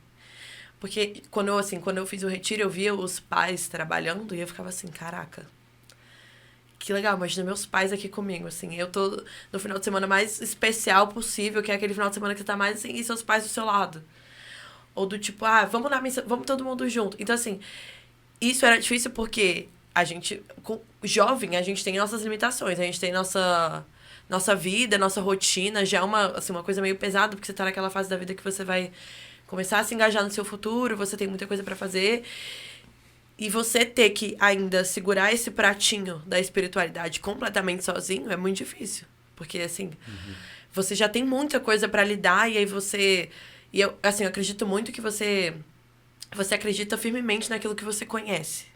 Porque quando eu fiz o retiro, eu via os pais trabalhando e eu ficava assim, caraca, que legal, imagina meus pais aqui comigo, assim, eu tô no final de semana mais especial possível, que é aquele final de semana que você tá mais assim, e seus pais do seu lado. Ou do tipo, vamos na missa, vamos todo mundo junto. Então, assim, isso era difícil porque a gente, jovem, a gente tem nossas limitações, a gente tem nossa vida, nossa rotina, já é uma coisa meio pesada, porque você tá naquela fase da vida que você vai começar a se engajar no seu futuro, você tem muita coisa pra fazer. E você ter que ainda segurar esse pratinho da espiritualidade completamente sozinho é muito difícil. Porque, assim, você já tem muita coisa pra lidar e aí você... E eu acredito muito que você acredita firmemente naquilo que você conhece.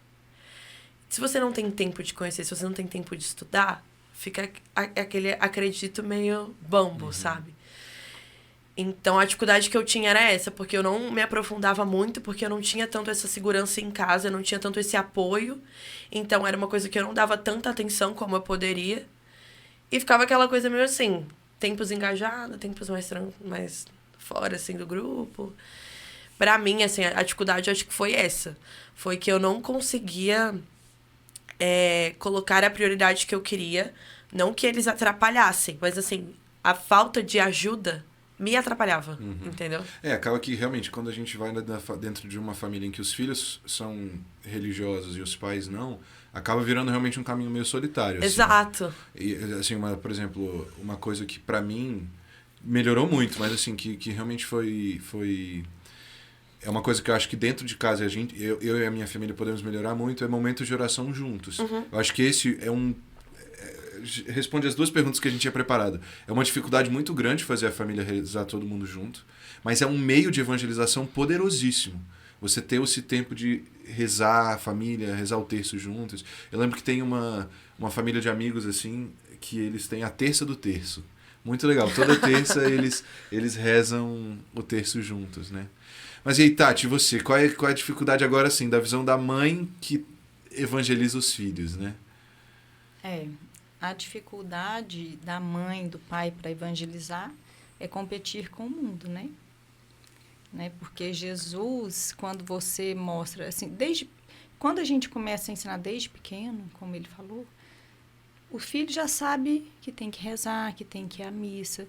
Se você não tem tempo de conhecer, se você não tem tempo de estudar, fica aquele acredito meio bambo, sabe? Então, a dificuldade que eu tinha era essa, porque eu não me aprofundava muito, porque eu não tinha tanto essa segurança em casa, eu não tinha tanto esse apoio. Então, era uma coisa que eu não dava tanta atenção como eu poderia. E ficava aquela coisa meio assim, tempos engajada, tempos mais fora, assim, do grupo. Pra mim, assim, a dificuldade eu acho que foi essa. Foi que eu não conseguia colocar a prioridade que eu queria. Não que eles atrapalhassem, mas, assim, a falta de ajuda me atrapalhava, entendeu? Acaba que realmente quando a gente vai dentro de uma família em que os filhos são religiosos e os pais não, acaba virando realmente um caminho meio solitário. Assim. Exato. E, assim, por exemplo, uma coisa que pra mim melhorou muito, mas assim, que realmente foi... É uma coisa que eu acho que dentro de casa eu e a minha família podemos melhorar muito, é momentos de oração juntos. Eu acho que esse responde as duas perguntas que a gente tinha preparado. É uma dificuldade muito grande fazer a família rezar todo mundo junto, mas é um meio de evangelização poderosíssimo. Você ter esse tempo de rezar a família, rezar o terço juntos. Eu lembro que tem uma família de amigos assim, que eles têm a terça do terço. Muito legal. Toda terça eles rezam o terço juntos, né? Mas e aí, Tati, você? Qual é a dificuldade agora, assim, da visão da mãe que evangeliza os filhos, né? A dificuldade da mãe, do pai para evangelizar é competir com o mundo, né? Porque Jesus, quando você mostra, assim, quando a gente começa a ensinar desde pequeno, como ele falou, o filho já sabe que tem que rezar, que tem que ir à missa,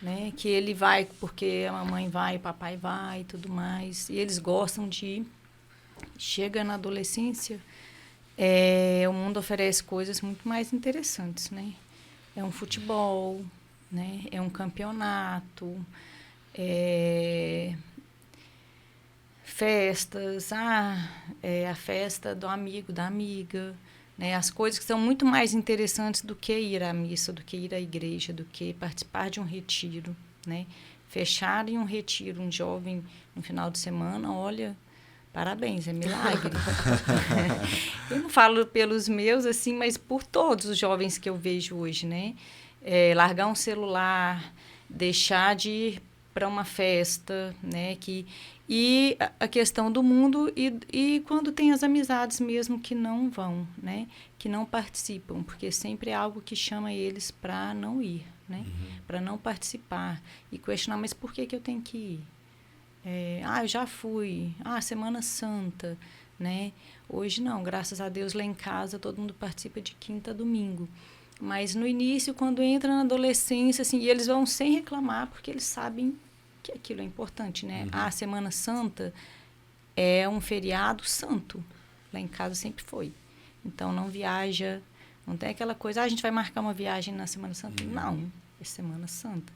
né? Que ele vai porque a mamãe vai, o papai vai e tudo mais. E eles gostam de ir. Chega na adolescência, o mundo oferece coisas muito mais interessantes, né? É um futebol, né? É um campeonato, festas, a festa do amigo, da amiga, né? As coisas que são muito mais interessantes do que ir à missa, do que ir à igreja, do que participar de um retiro, né? Fechar em um retiro um jovem no final de semana, olha... Parabéns, é milagre. Eu não falo pelos meus, assim, mas por todos os jovens que eu vejo hoje, né? Largar um celular, deixar de ir para uma festa, né? E a questão do mundo e quando tem as amizades mesmo que não vão, né? Que não participam, porque sempre é algo que chama eles para não ir, né? Para não participar e questionar, mas por que eu tenho que ir? Eu já fui. Semana Santa, né? Hoje não, graças a Deus lá em casa todo mundo participa de quinta a domingo. Mas no início, quando entra na adolescência, assim, e eles vão sem reclamar, porque eles sabem que aquilo é importante, né? Semana Santa é um feriado santo. Lá em casa sempre foi. Então não viaja, não tem aquela coisa, a gente vai marcar uma viagem na Semana Santa. Não, é Semana Santa.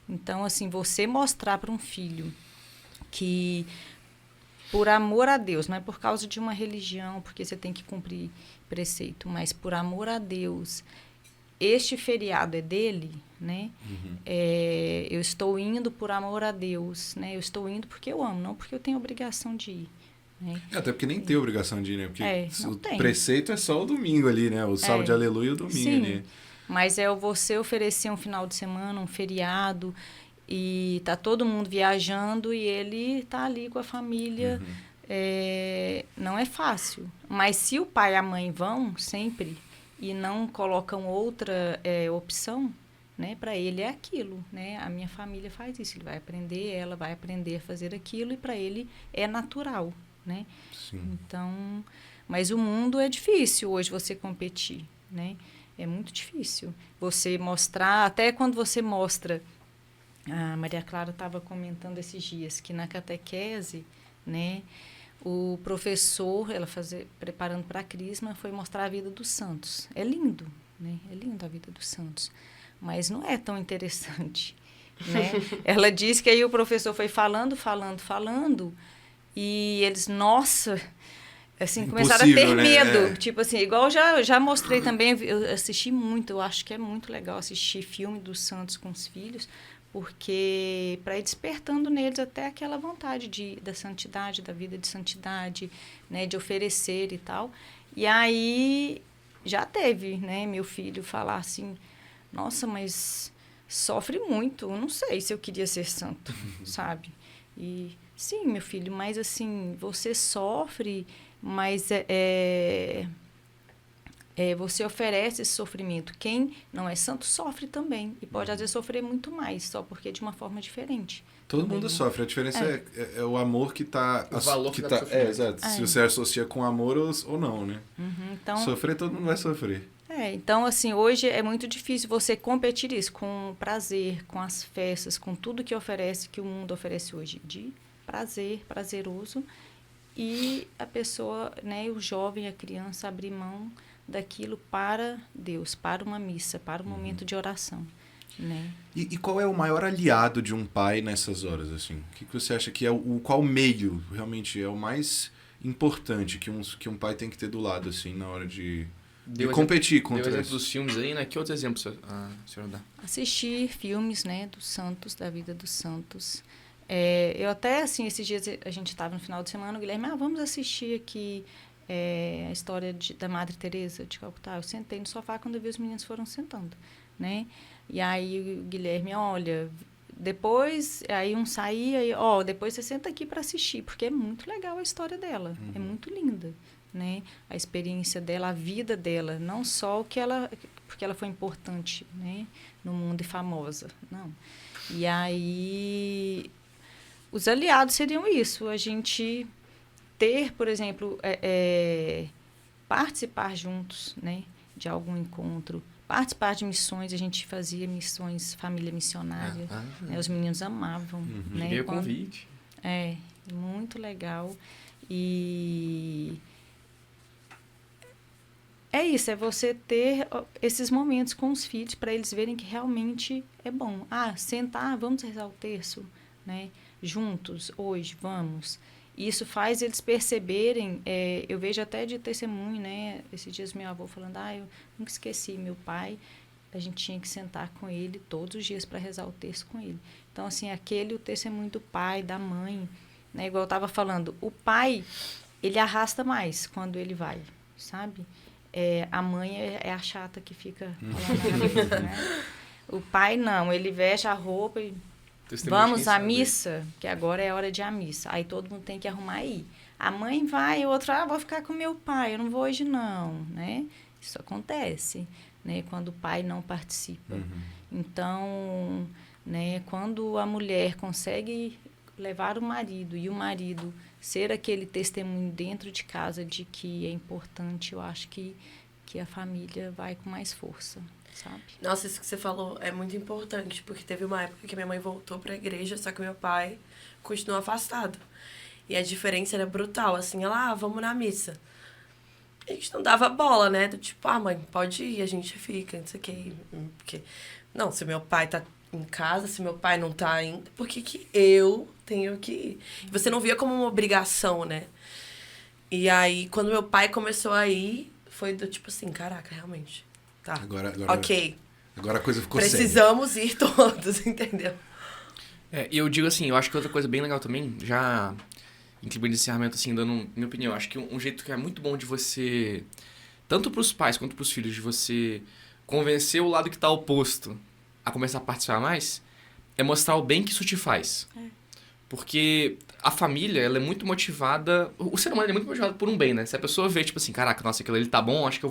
Então, assim, você mostrar para um filho que por amor a Deus, não é por causa de uma religião, porque você tem que cumprir preceito, mas por amor a Deus, este feriado é dele, né? Eu estou indo por amor a Deus, né? Eu estou indo porque eu amo, não porque eu tenho obrigação de ir. Né? Até porque nem tem obrigação de ir, né? Porque o tem. preceito é só o domingo ali, né? O sábado de aleluia e o domingo. Sim, ali. Mas você oferecer um final de semana, um feriado, e tá todo mundo viajando e ele tá ali com a família. Não é fácil. Mas se o pai e a mãe vão sempre e não colocam outra opção, né, para ele é aquilo, né? A minha família faz isso, ele vai aprender, ela vai aprender a fazer aquilo e para ele é natural, né? Sim. Então, mas o mundo é difícil hoje você competir, né? É muito difícil você mostrar, até quando você mostra. A Maria Clara estava comentando esses dias que na catequese, né, o professor, preparando para a crisma, foi mostrar a vida dos santos. É lindo, né? É lindo a vida dos santos, mas não é tão interessante, né? Ela disse que aí o professor foi falando, e eles, nossa, assim, começaram a ter medo. Tipo assim, igual já mostrei também, eu assisti muito, eu acho que é muito legal assistir filme dos santos com os filhos, porque para ir despertando neles até aquela vontade da santidade, da vida de santidade, né, de oferecer e tal. E aí já teve, né, meu filho falar assim, nossa, mas sofre muito, eu não sei se eu queria ser santo, sabe? E sim, meu filho, mas assim, você sofre, mas você oferece esse sofrimento. Quem não é santo sofre também. E pode, às vezes, sofrer muito mais, só porque de uma forma diferente. Todo mundo sofre. A diferença é o amor que tá... O valor que dá tá pro sofrimento. exato. Se você associa com amor ou não, né? Então, Sofrer, todo mundo vai sofrer. então, assim, hoje é muito difícil você competir isso com prazer, com as festas, com tudo que oferece, que o mundo oferece hoje. De prazer, prazeroso. E a pessoa, né, o jovem, a criança, abrir mão daquilo para Deus, para uma missa, para um momento de oração, né? E qual é o maior aliado de um pai nessas horas, assim? O que você acha que é qual meio realmente é o mais importante que um pai tem que ter do lado, assim, na hora de competir contra deu exemplo isso? dos filmes aí, né? Que outro exemplo a senhora dá? Assistir filmes, né, dos santos, da vida dos santos. Eu até, assim, esses dias a gente estava no final de semana, o Guilherme, vamos assistir aqui a história da Madre Teresa de Calcutá. Eu sentei no sofá quando eu vi os meninos foram sentando, né? E aí o Guilherme, olha, depois, aí um saía, depois você senta aqui para assistir, porque é muito legal a história dela, é muito linda, né? A experiência dela, a vida dela, não só porque ela foi importante, né, no mundo e famosa, não. E aí os aliados seriam isso, a gente ter, por exemplo, participar juntos, né, de algum encontro, participar de missões, a gente fazia missões, família missionária, né, os meninos amavam. Né, Veio o convite. Muito legal. E é isso, é você ter esses momentos com os filhos para eles verem que realmente é bom. Sentar, vamos rezar o terço, né, juntos, hoje, vamos. Isso faz eles perceberem, eu vejo até de testemunho, né? Esses dias meu avô falando, eu nunca esqueci, meu pai, a gente tinha que sentar com ele todos os dias para rezar o terço com ele. Então, assim, o testemunho do pai, da mãe, né? Igual eu estava falando, o pai, ele arrasta mais quando ele vai, sabe? A mãe é a chata que fica falando, né? O pai não, ele veste a roupa e... Vamos à missa, que agora é hora de ir à missa. Aí todo mundo tem que arrumar aí. A mãe vai, o outro, vou ficar com meu pai, eu não vou hoje não, né? Isso acontece, né? Quando o pai não participa. Então, né, quando a mulher consegue levar o marido e o marido ser aquele testemunho dentro de casa de que é importante, eu acho que a família vai com mais força. Sabe? Nossa, isso que você falou é muito importante, porque teve uma época que minha mãe voltou pra igreja, só que meu pai continuou afastado. E a diferença era brutal, assim, ela, vamos na missa. A gente não dava bola, né? Do tipo, mãe, pode ir, a gente fica, não sei o quê. Porque... Não, se meu pai tá em casa, se meu pai não tá indo, por que eu tenho que ir? Você não via como uma obrigação, né? E aí, quando meu pai começou a ir, foi do tipo assim, caraca, realmente... Tá. Agora, ok. Agora a coisa ficou séria. Precisamos ir todos, entendeu? E eu digo assim, eu acho que outra coisa bem legal também, já em clima de encerramento, assim, dando minha opinião, acho que um jeito que é muito bom de você, tanto pros pais quanto pros filhos, de você convencer o lado que tá oposto a começar a participar mais, é mostrar o bem que isso te faz. Porque a família, ela é muito motivada, o ser humano é muito motivado por um bem, né? Se a pessoa vê, tipo assim, caraca, nossa, aquilo ali tá bom, acho que eu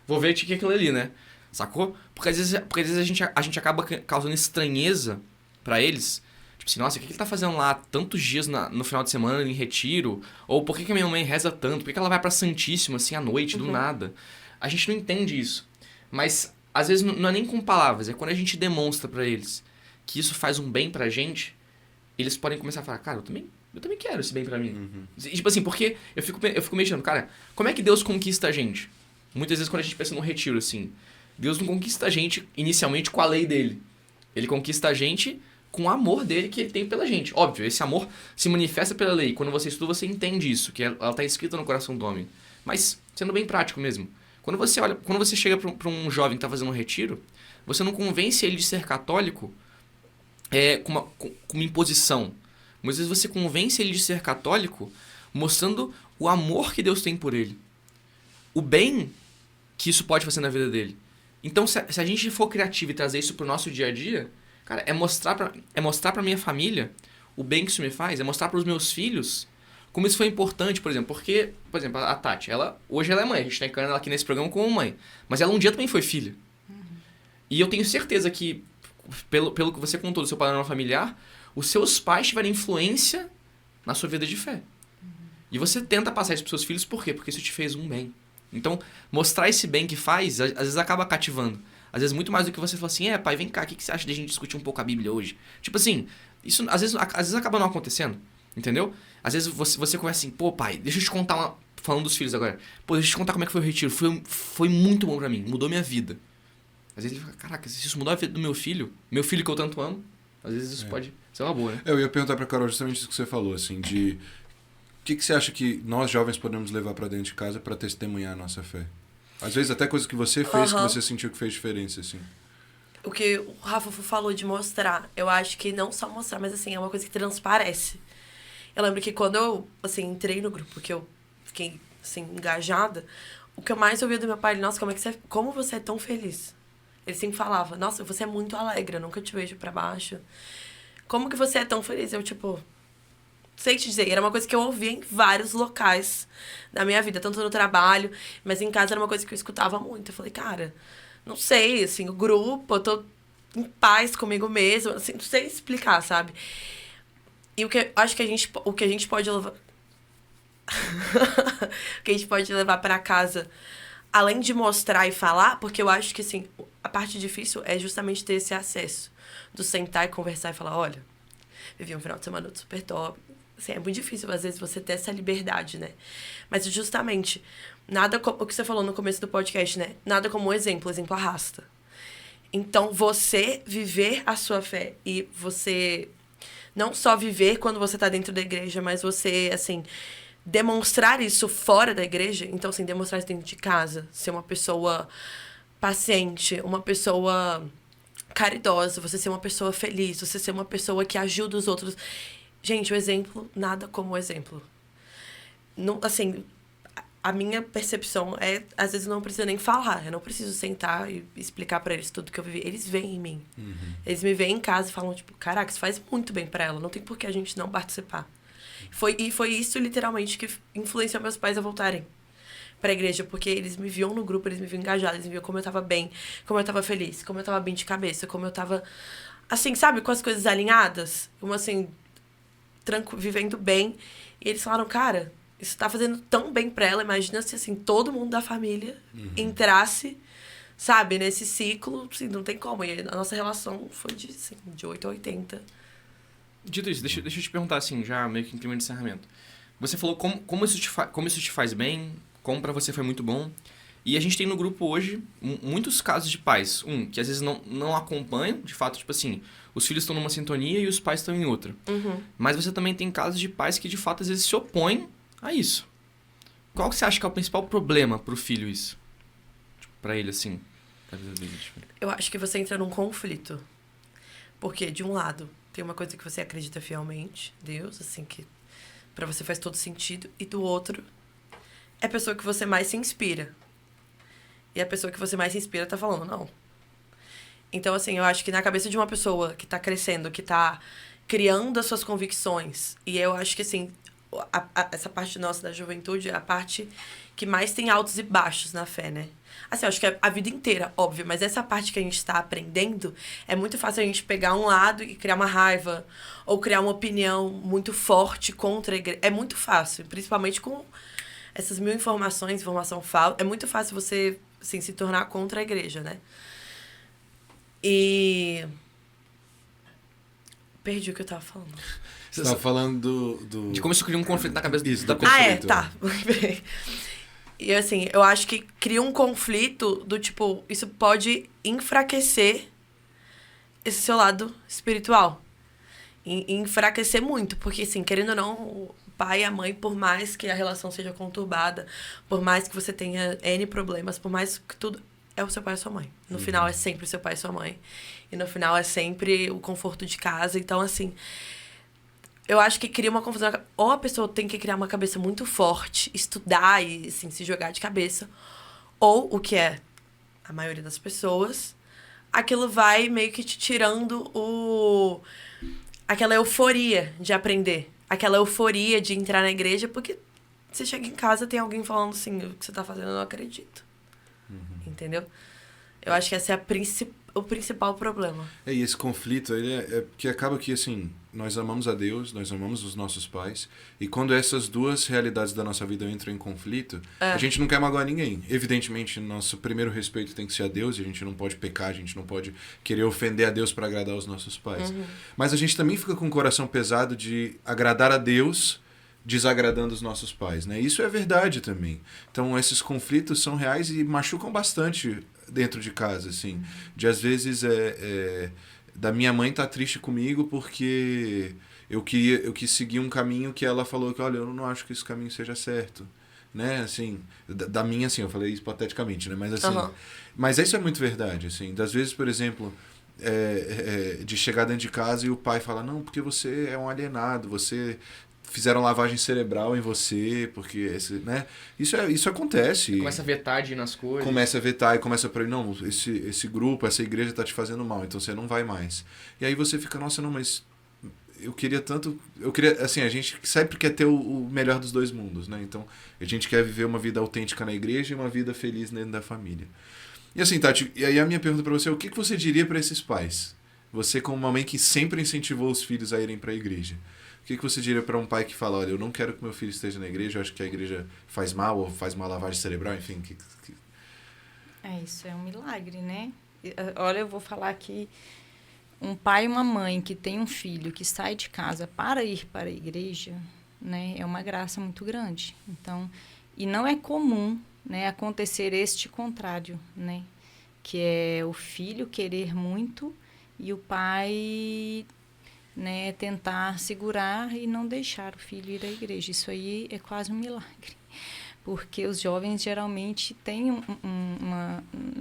vou ver aquilo ali, né? Sacou? Porque às vezes a gente acaba causando estranheza pra eles. Tipo assim, nossa, o que ele tá fazendo lá tantos dias no final de semana em retiro? Ou por que a minha mãe reza tanto? Por que ela vai pra Santíssima, assim, à noite, do nada? A gente não entende isso. Mas, às vezes, não é nem com palavras. É quando a gente demonstra pra eles que isso faz um bem pra gente, eles podem começar a falar, cara, eu também quero esse bem pra mim. E, tipo assim, porque eu fico mexendo, cara, como é que Deus conquista a gente? Muitas vezes quando a gente pensa no retiro, assim, Deus não conquista a gente inicialmente com a lei dele. Ele conquista a gente com o amor dele que ele tem pela gente. Óbvio, esse amor se manifesta pela lei. Quando você estuda, você entende isso, que ela está escrita no coração do homem. Mas, sendo bem prático mesmo, quando você chega para um jovem que está fazendo um retiro, você não convence ele de ser católico com uma imposição. Muitas vezes você convence ele de ser católico mostrando o amor que Deus tem por ele. O bem que isso pode fazer na vida dele. Então, se a gente for criativo e trazer isso pro nosso dia a dia, cara, é mostrar pra minha família o bem que isso me faz, é mostrar pros meus filhos como isso foi importante, por exemplo. Porque, por exemplo, a Tati, hoje ela é mãe, a gente tá encarando ela aqui nesse programa como mãe. Mas ela um dia também foi filha. E eu tenho certeza que, pelo que você contou do seu panorama familiar, os seus pais tiveram influência na sua vida de fé. E você tenta passar isso pros seus filhos, por quê? Porque isso te fez um bem. Então, mostrar esse bem que faz, às vezes acaba cativando. Às vezes muito mais do que você falar assim, pai, vem cá, o que você acha de a gente discutir um pouco a Bíblia hoje? Tipo assim, isso às vezes acaba não acontecendo, entendeu? Às vezes você começa assim, pô, pai, deixa eu te contar falando dos filhos agora. Pô, deixa eu te contar como é que foi o retiro. Foi muito bom pra mim, mudou minha vida. Às vezes ele fala, caraca, se isso mudou a vida do meu filho que eu tanto amo, às vezes isso pode ser uma boa, né? Eu ia perguntar pra Carol justamente isso que você falou, assim, de... O que você acha que nós jovens podemos levar pra dentro de casa pra testemunhar a nossa fé? Às vezes até coisas que você fez que você sentiu que fez diferença, assim. O que o Rafa falou de mostrar, eu acho que não só mostrar, mas assim, é uma coisa que transparece. Eu lembro que quando eu, assim, entrei no grupo, que eu fiquei, assim, engajada, o que eu mais ouvia do meu pai, nossa, como você é tão feliz? Ele sempre falava, nossa, você é muito alegre, eu nunca te vejo pra baixo. Como que você é tão feliz? Eu, tipo... sei te dizer, era uma coisa que eu ouvia em vários locais da minha vida, tanto no trabalho, mas em casa era uma coisa que eu escutava muito. Eu falei, cara, não sei, assim, o grupo, eu tô em paz comigo mesmo, assim, não sei explicar, sabe? E acho que o que a gente pode levar... o que a gente pode levar pra casa, além de mostrar e falar, porque eu acho que, assim, a parte difícil é justamente ter esse acesso, do sentar e conversar e falar, olha, vivi um final de semana super top. Assim, é muito difícil, às vezes, você ter essa liberdade, né? Mas, justamente, o que você falou no começo do podcast, né? Nada como exemplo arrasta. Então, você viver a sua fé e você não só viver quando você tá dentro da igreja, mas você, assim, demonstrar isso fora da igreja. Então, assim, demonstrar isso dentro de casa. Ser uma pessoa paciente, uma pessoa caridosa, você ser uma pessoa feliz, você ser uma pessoa que ajuda os outros. Gente, o exemplo, nada como o exemplo. Não, assim, a minha percepção é, às vezes, não precisa nem falar. Eu não preciso sentar e explicar pra eles tudo que eu vivi. Eles veem em mim. Uhum. Eles me veem em casa e falam, tipo, caraca, isso faz muito bem pra ela. Não tem por que a gente não participar. E foi isso, literalmente, que influenciou meus pais a voltarem pra igreja. Porque eles me viam no grupo, eles me viam engajada, eles me viam como eu tava bem, como eu tava feliz, como eu tava bem de cabeça, como eu tava, assim, sabe, com as coisas alinhadas. Como, assim... vivendo bem, e eles falaram, cara, isso tá fazendo tão bem pra ela, imagina se, assim, todo mundo da família entrasse, sabe, nesse ciclo, assim, não tem como, e a nossa relação foi de 8 a 80. Dito isso, deixa eu te perguntar, assim, já meio que em clima de encerramento, você falou como isso te faz bem, como pra você foi muito bom, e a gente tem no grupo hoje muitos casos de pais, que às vezes não acompanham, de fato, tipo assim, os filhos estão numa sintonia e os pais estão em outra. Uhum. Mas você também tem casos de pais que, de fato, às vezes se opõem a isso. Qual que você acha que é o principal problema pro filho isso? Tipo, pra ele, assim, pra vida dele? Tipo. Eu acho que você entra num conflito. Porque, de um lado, tem uma coisa que você acredita fielmente, Deus, assim, que pra você faz todo sentido. E do outro, é a pessoa que você mais se inspira. E a pessoa que você mais se inspira tá falando, não. Então, assim, eu acho que na cabeça de uma pessoa que tá crescendo, que tá criando as suas convicções, e eu acho que, assim, essa parte nossa da juventude é a parte que mais tem altos e baixos na fé, né? Assim, eu acho que é a vida inteira, óbvio, mas essa parte que a gente tá aprendendo, é muito fácil a gente pegar um lado e criar uma raiva, ou criar uma opinião muito forte contra a igreja. É muito fácil, principalmente com essas mil informações, informação falsa, é muito fácil você, assim, se tornar contra a igreja, né? E... perdi o que eu tava falando. Você tava falando de como isso cria um conflito na cabeça isso, da pessoa. Ah, tá. E assim, eu acho que cria um conflito do tipo... isso pode enfraquecer esse seu lado espiritual. E enfraquecer muito. Porque, assim, querendo ou não, o pai e a mãe, por mais que a relação seja conturbada, por mais que você tenha N problemas, por mais que tudo... é o seu pai e a sua mãe. No final é sempre o seu pai e sua mãe. E no final é sempre o conforto de casa. Então, assim, eu acho que cria uma confusão. Ou a pessoa tem que criar uma cabeça muito forte, estudar e, assim, se jogar de cabeça. Ou, o que é a maioria das pessoas, aquilo vai meio que te tirando aquela euforia de aprender. Aquela euforia de entrar na igreja, porque você chega em casa e tem alguém falando assim, o que você tá fazendo eu não acredito. Entendeu? Eu acho que esse é o principal problema. E esse conflito, ele é que acaba que, assim, nós amamos a Deus, nós amamos os nossos pais, e quando essas duas realidades da nossa vida entram em conflito, a gente não quer magoar ninguém. Evidentemente, nosso primeiro respeito tem que ser a Deus, e a gente não pode pecar, a gente não pode querer ofender a Deus para agradar os nossos pais. Mas a gente também fica com o coração pesado de agradar a Deus desagradando os nossos pais, né? Isso é verdade também. Então, esses conflitos são reais e machucam bastante dentro de casa, assim. De, às vezes, da minha mãe tá triste comigo porque eu quis seguir um caminho que ela falou que, olha, eu não acho que esse caminho seja certo, né? Assim, da minha, assim, eu falei hipoteticamente, né? Mas, assim, mas isso é muito verdade, assim. Das vezes, por exemplo, de chegar dentro de casa e o pai fala, não, porque você é um alienado, fizeram lavagem cerebral em você, porque né? Isso acontece. Começa a vetar de ir nas coisas. Começa a vetar e começa a proibir, não, esse grupo, essa igreja tá te fazendo mal, então você não vai mais. E aí você fica, nossa, não, mas eu queria, assim, a gente sempre quer ter o melhor dos dois mundos, né? Então, a gente quer viver uma vida autêntica na igreja e uma vida feliz dentro da família. E assim, Tati, e aí a minha pergunta pra você, o que você diria pra esses pais? Você, como uma mãe que sempre incentivou os filhos a irem pra igreja, o que você diria para um pai que fala, olha, eu não quero que meu filho esteja na igreja, eu acho que a igreja faz mal, ou faz uma lavagem cerebral, enfim. Isso é um milagre, né? Olha, eu vou falar que um pai e uma mãe que tem um filho que sai de casa para ir para a igreja, né, é uma graça muito grande. Então, e não é comum, né, acontecer este contrário, né? Que é o filho querer muito e o pai, né, tentar segurar e não deixar o filho ir à igreja. Isso aí é quase um milagre, porque os jovens geralmente têm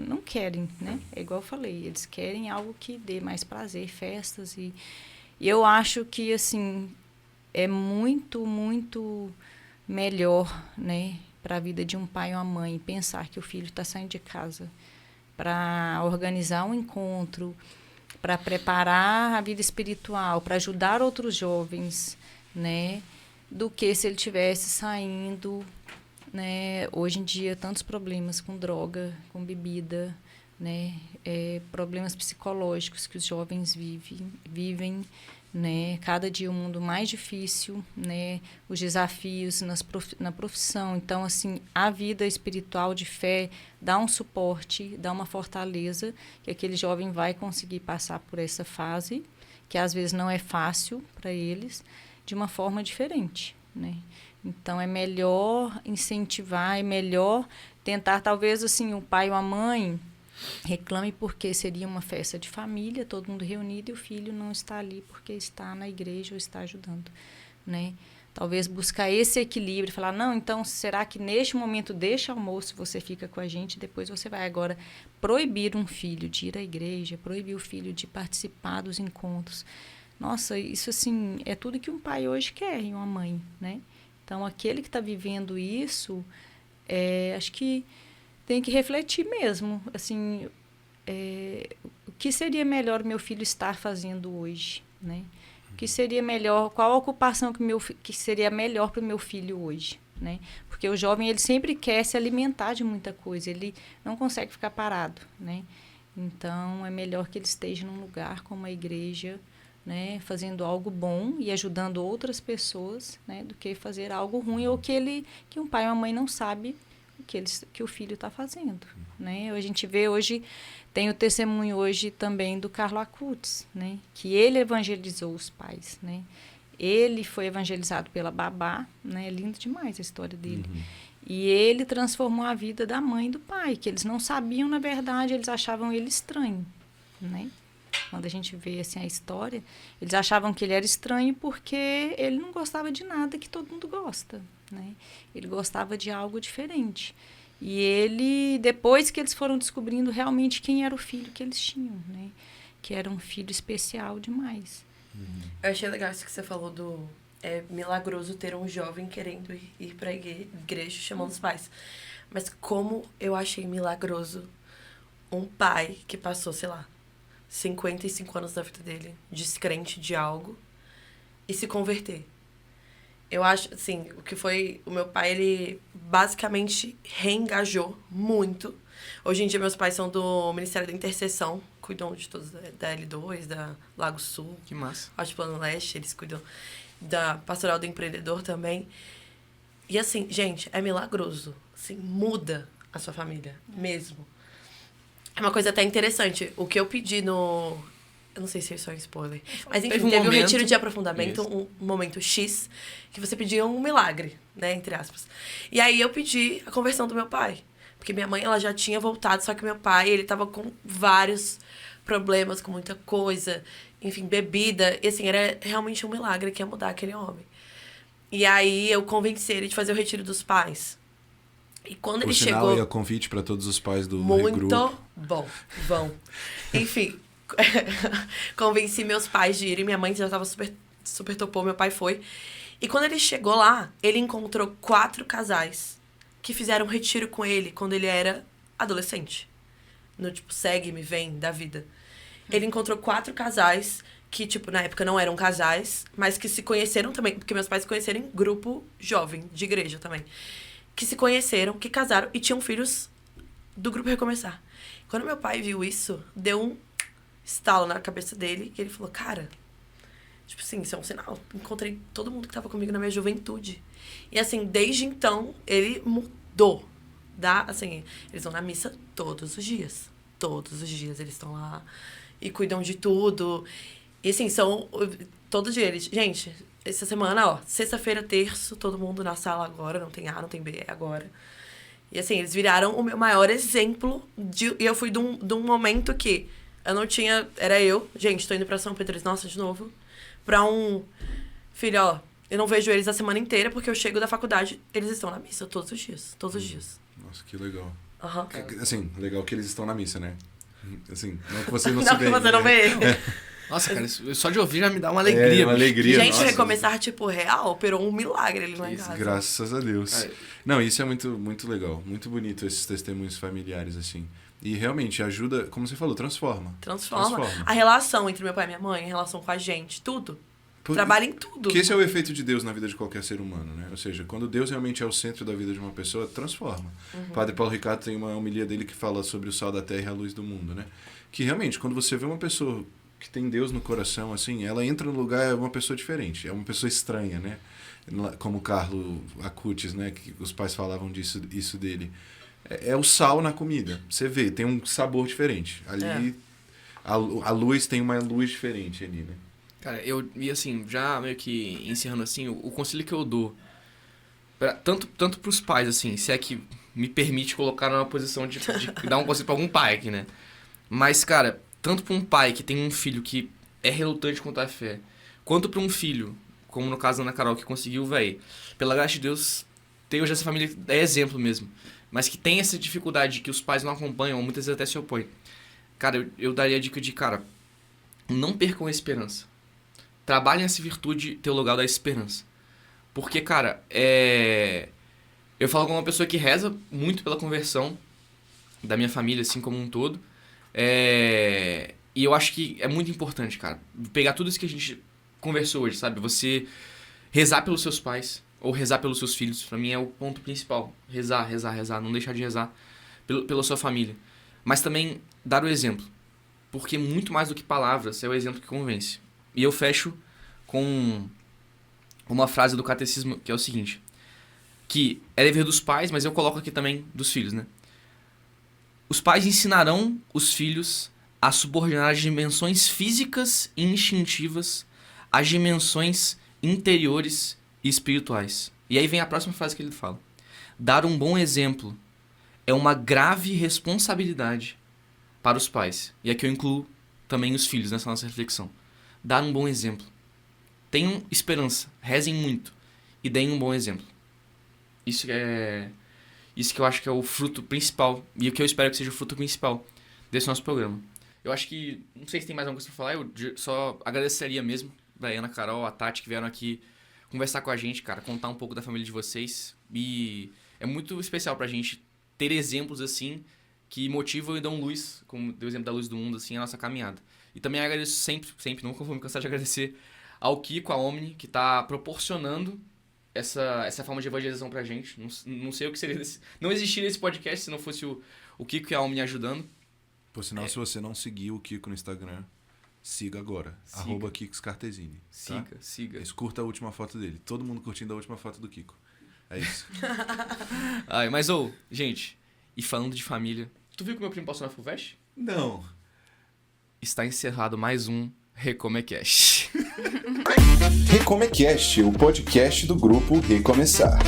não querem, né? É igual eu falei, eles querem algo que dê mais prazer, festas, e eu acho que, assim, é muito, muito melhor, né, para a vida de um pai ou uma mãe pensar que o filho está saindo de casa para organizar um encontro, para preparar a vida espiritual, para ajudar outros jovens, né, do que se ele tivesse saindo, né, hoje em dia tantos problemas com droga, com bebida, né, problemas psicológicos que os jovens vivem, né, cada dia um mundo mais difícil, né, os desafios na profissão. Então, assim, a vida espiritual de fé dá um suporte, dá uma fortaleza que aquele jovem vai conseguir passar por essa fase, que às vezes não é fácil para eles, de uma forma diferente, né. Então, é melhor incentivar, é melhor tentar, talvez, assim, o pai ou a mãe reclame porque seria uma festa de família, todo mundo reunido, e o filho não está ali porque está na igreja ou está ajudando, né? Talvez buscar esse equilíbrio, falar, não, então, será que neste momento deixa almoço, você fica com a gente, depois você vai. Agora, proibir um filho de ir à igreja, proibir o filho de participar dos encontros. Nossa, isso, assim, é tudo que um pai hoje quer e uma mãe, né? Então, aquele que está vivendo isso, acho que tem que refletir mesmo, assim, o que seria melhor meu filho estar fazendo hoje, né? O que seria melhor, qual a ocupação que seria melhor para o meu filho hoje, né? Porque o jovem, ele sempre quer se alimentar de muita coisa, ele não consegue ficar parado, né? Então, é melhor que ele esteja num lugar como a igreja, né, fazendo algo bom e ajudando outras pessoas, né, do que fazer algo ruim ou que um pai ou uma mãe não sabe que o filho está fazendo, né? A gente vê hoje, tem o testemunho hoje também do Carlo Acutis, né? Que ele evangelizou os pais, né? Ele foi evangelizado pela babá, né? É lindo demais a história dele. E ele transformou a vida da mãe e do pai, que eles não sabiam, na verdade, eles achavam ele estranho, né? Quando a gente vê assim a história, eles achavam que ele era estranho porque ele não gostava de nada que todo mundo gosta, né? Ele gostava de algo diferente. E ele, depois que eles foram descobrindo realmente quem era o filho que eles tinham, né? Que era um filho especial demais. Eu achei legal isso que você falou é milagroso ter um jovem querendo ir para a igreja chamando os pais. Mas como eu achei milagroso um pai que passou, sei lá, 55 anos da vida dele descrente de algo e se converter. Eu acho, assim, o que foi... O meu pai, ele basicamente reengajou muito. Hoje em dia, meus pais são do Ministério da Intercessão, cuidam de todos, da L2, da Lago Sul, Que massa. Alto Plano Leste, eles cuidam da Pastoral do Empreendedor também. E assim, gente, é milagroso. Assim, muda a sua família, mesmo. É uma coisa até interessante. O que eu pedi no... Eu não sei se isso é um spoiler. Mas enfim, Teve um teve um momento- retiro de aprofundamento, Isso. um momento X, que você pedia um milagre, né, entre aspas. E aí eu pedi a conversão do meu pai. Porque minha mãe, ela já tinha voltado, só que meu pai, ele tava com vários problemas, com muita coisa, enfim, bebida. E assim, era realmente um milagre que ia mudar aquele homem. E aí eu convenci ele de fazer o retiro dos pais. E quando Por ele sinal, chegou... aí é convite para todos os pais do Muito Regrupo. bom. Vão. Enfim, convenci meus pais de irem. Minha mãe já tava super topou, meu pai foi. E quando ele chegou lá, ele encontrou 4 casais que fizeram um retiro com ele quando ele era adolescente. No tipo, segue-me, vem, da vida. Ele encontrou 4 casais que, tipo, na época não eram casais, mas que se conheceram também, porque meus pais se conheceram em grupo jovem, de igreja também. Que se conheceram, que casaram e tinham filhos do grupo Recomeçar. Quando meu pai viu isso, deu um estalo na cabeça dele e ele falou, cara, tipo assim, isso é um sinal. Encontrei todo mundo que tava comigo na minha juventude. E assim, desde então, ele mudou. Assim, eles vão na missa todos os dias. Todos os dias eles estão lá e cuidam de tudo. E assim, são... Todo dia eles... Gente, essa semana, ó, sexta-feira, terço, todo mundo na sala agora, não tem A, não tem B, é agora. E assim, eles viraram o meu maior exemplo e eu fui de um momento que eu não tinha... Era eu, gente, tô indo pra São Pedro, nossa, de novo. Pra um... Filho, ó, eu não vejo eles a semana inteira porque eu chego da faculdade, eles estão na missa todos os dias. Todos os dias. Nossa, que legal. Aham. Assim, legal que eles estão na missa, né? Assim, não que você não, Não se que vê. você não vê ele. Nossa, cara, só de ouvir já me dá uma alegria. uma bicho. alegria. Gente, nossa. Recomeçar, tipo, real, operou um milagre ali lá em casa. Graças a Deus. É. Não, isso é muito, muito legal. Muito bonito esses testemunhos familiares, assim. E realmente ajuda, como você falou, transforma. Transforma. A relação entre meu pai e minha mãe, a relação com a gente, tudo. Trabalha em tudo. Porque esse é o efeito de Deus na vida de qualquer ser humano, né? Ou seja, quando Deus realmente é o centro da vida de uma pessoa, transforma. O Padre Paulo Ricardo tem uma homilia dele que fala sobre o sal da terra e a luz do mundo, né? Que realmente, quando você vê uma pessoa que tem Deus no coração, assim, ela entra no lugar, é uma pessoa diferente, é uma pessoa estranha, né? Como o Carlo Acutis, né? Que os pais falavam isso dele. É o sal na comida. Você vê, tem um sabor diferente. Ali, a luz tem uma luz diferente ali, né? Cara, e assim, já meio que encerrando assim, o conselho que eu dou, tanto pros pais, assim, se é que me permite colocar numa posição de dar um conselho pra algum pai aqui, né? Mas, cara, tanto pra um pai que tem um filho que é relutante quanto à fé, quanto pra um filho, como no caso da Ana Carol, que conseguiu, velho, pela graça de Deus, tem hoje essa família, é exemplo mesmo, mas que tem essa dificuldade que os pais não acompanham, ou muitas vezes até se opõem. Cara, eu daria a dica de, cara, não percam a esperança. Trabalhem essa virtude teologal da esperança. Porque, cara, eu falo com uma pessoa que reza muito pela conversão da minha família, assim como um todo. E eu acho que é muito importante, cara, pegar tudo isso que a gente conversou hoje, sabe? Você rezar pelos seus pais ou rezar pelos seus filhos. Pra mim é o ponto principal. Rezar. Não deixar de rezar pela sua família. Mas também dar o exemplo. Porque muito mais do que palavras é o exemplo que convence. E eu fecho com uma frase do catecismo que é o seguinte, que é dever dos pais, mas eu coloco aqui também dos filhos, né? Os pais ensinarão os filhos a subordinar as dimensões físicas e instintivas às dimensões interiores e espirituais. E aí vem a próxima frase que ele fala. Dar um bom exemplo é uma grave responsabilidade para os pais. E aqui eu incluo também os filhos nessa nossa reflexão. Dar um bom exemplo. Tenham esperança, rezem muito e deem um bom exemplo. Isso que eu acho que é o fruto principal e o que eu espero que seja o fruto principal desse nosso programa. Eu acho que, não sei se tem mais alguma coisa pra falar, eu só agradeceria mesmo da Ana Carol, a Tati, que vieram aqui conversar com a gente, cara, contar um pouco da família de vocês. E é muito especial pra gente ter exemplos assim que motivam e dão luz, como deu o exemplo da Luz do Mundo, assim, a nossa caminhada. E também agradeço sempre, nunca vou me cansar de agradecer ao Kiko, a Omni, que tá proporcionando essa forma de evangelização pra gente. Não sei o que seria não existiria esse podcast se não fosse o Kiko e a Omni ajudando. Por sinal, se você não seguir o Kiko no Instagram, siga agora. Siga. @KikosCartesini. Tá? Siga. Curta a última foto dele. Todo mundo curtindo a última foto do Kiko. É isso. Ai, mas, gente, e falando de família, tu viu que meu primo passou na FUVEST? Não. Está encerrado mais um Recomecast. Recomecast, o podcast do grupo Recomeçar.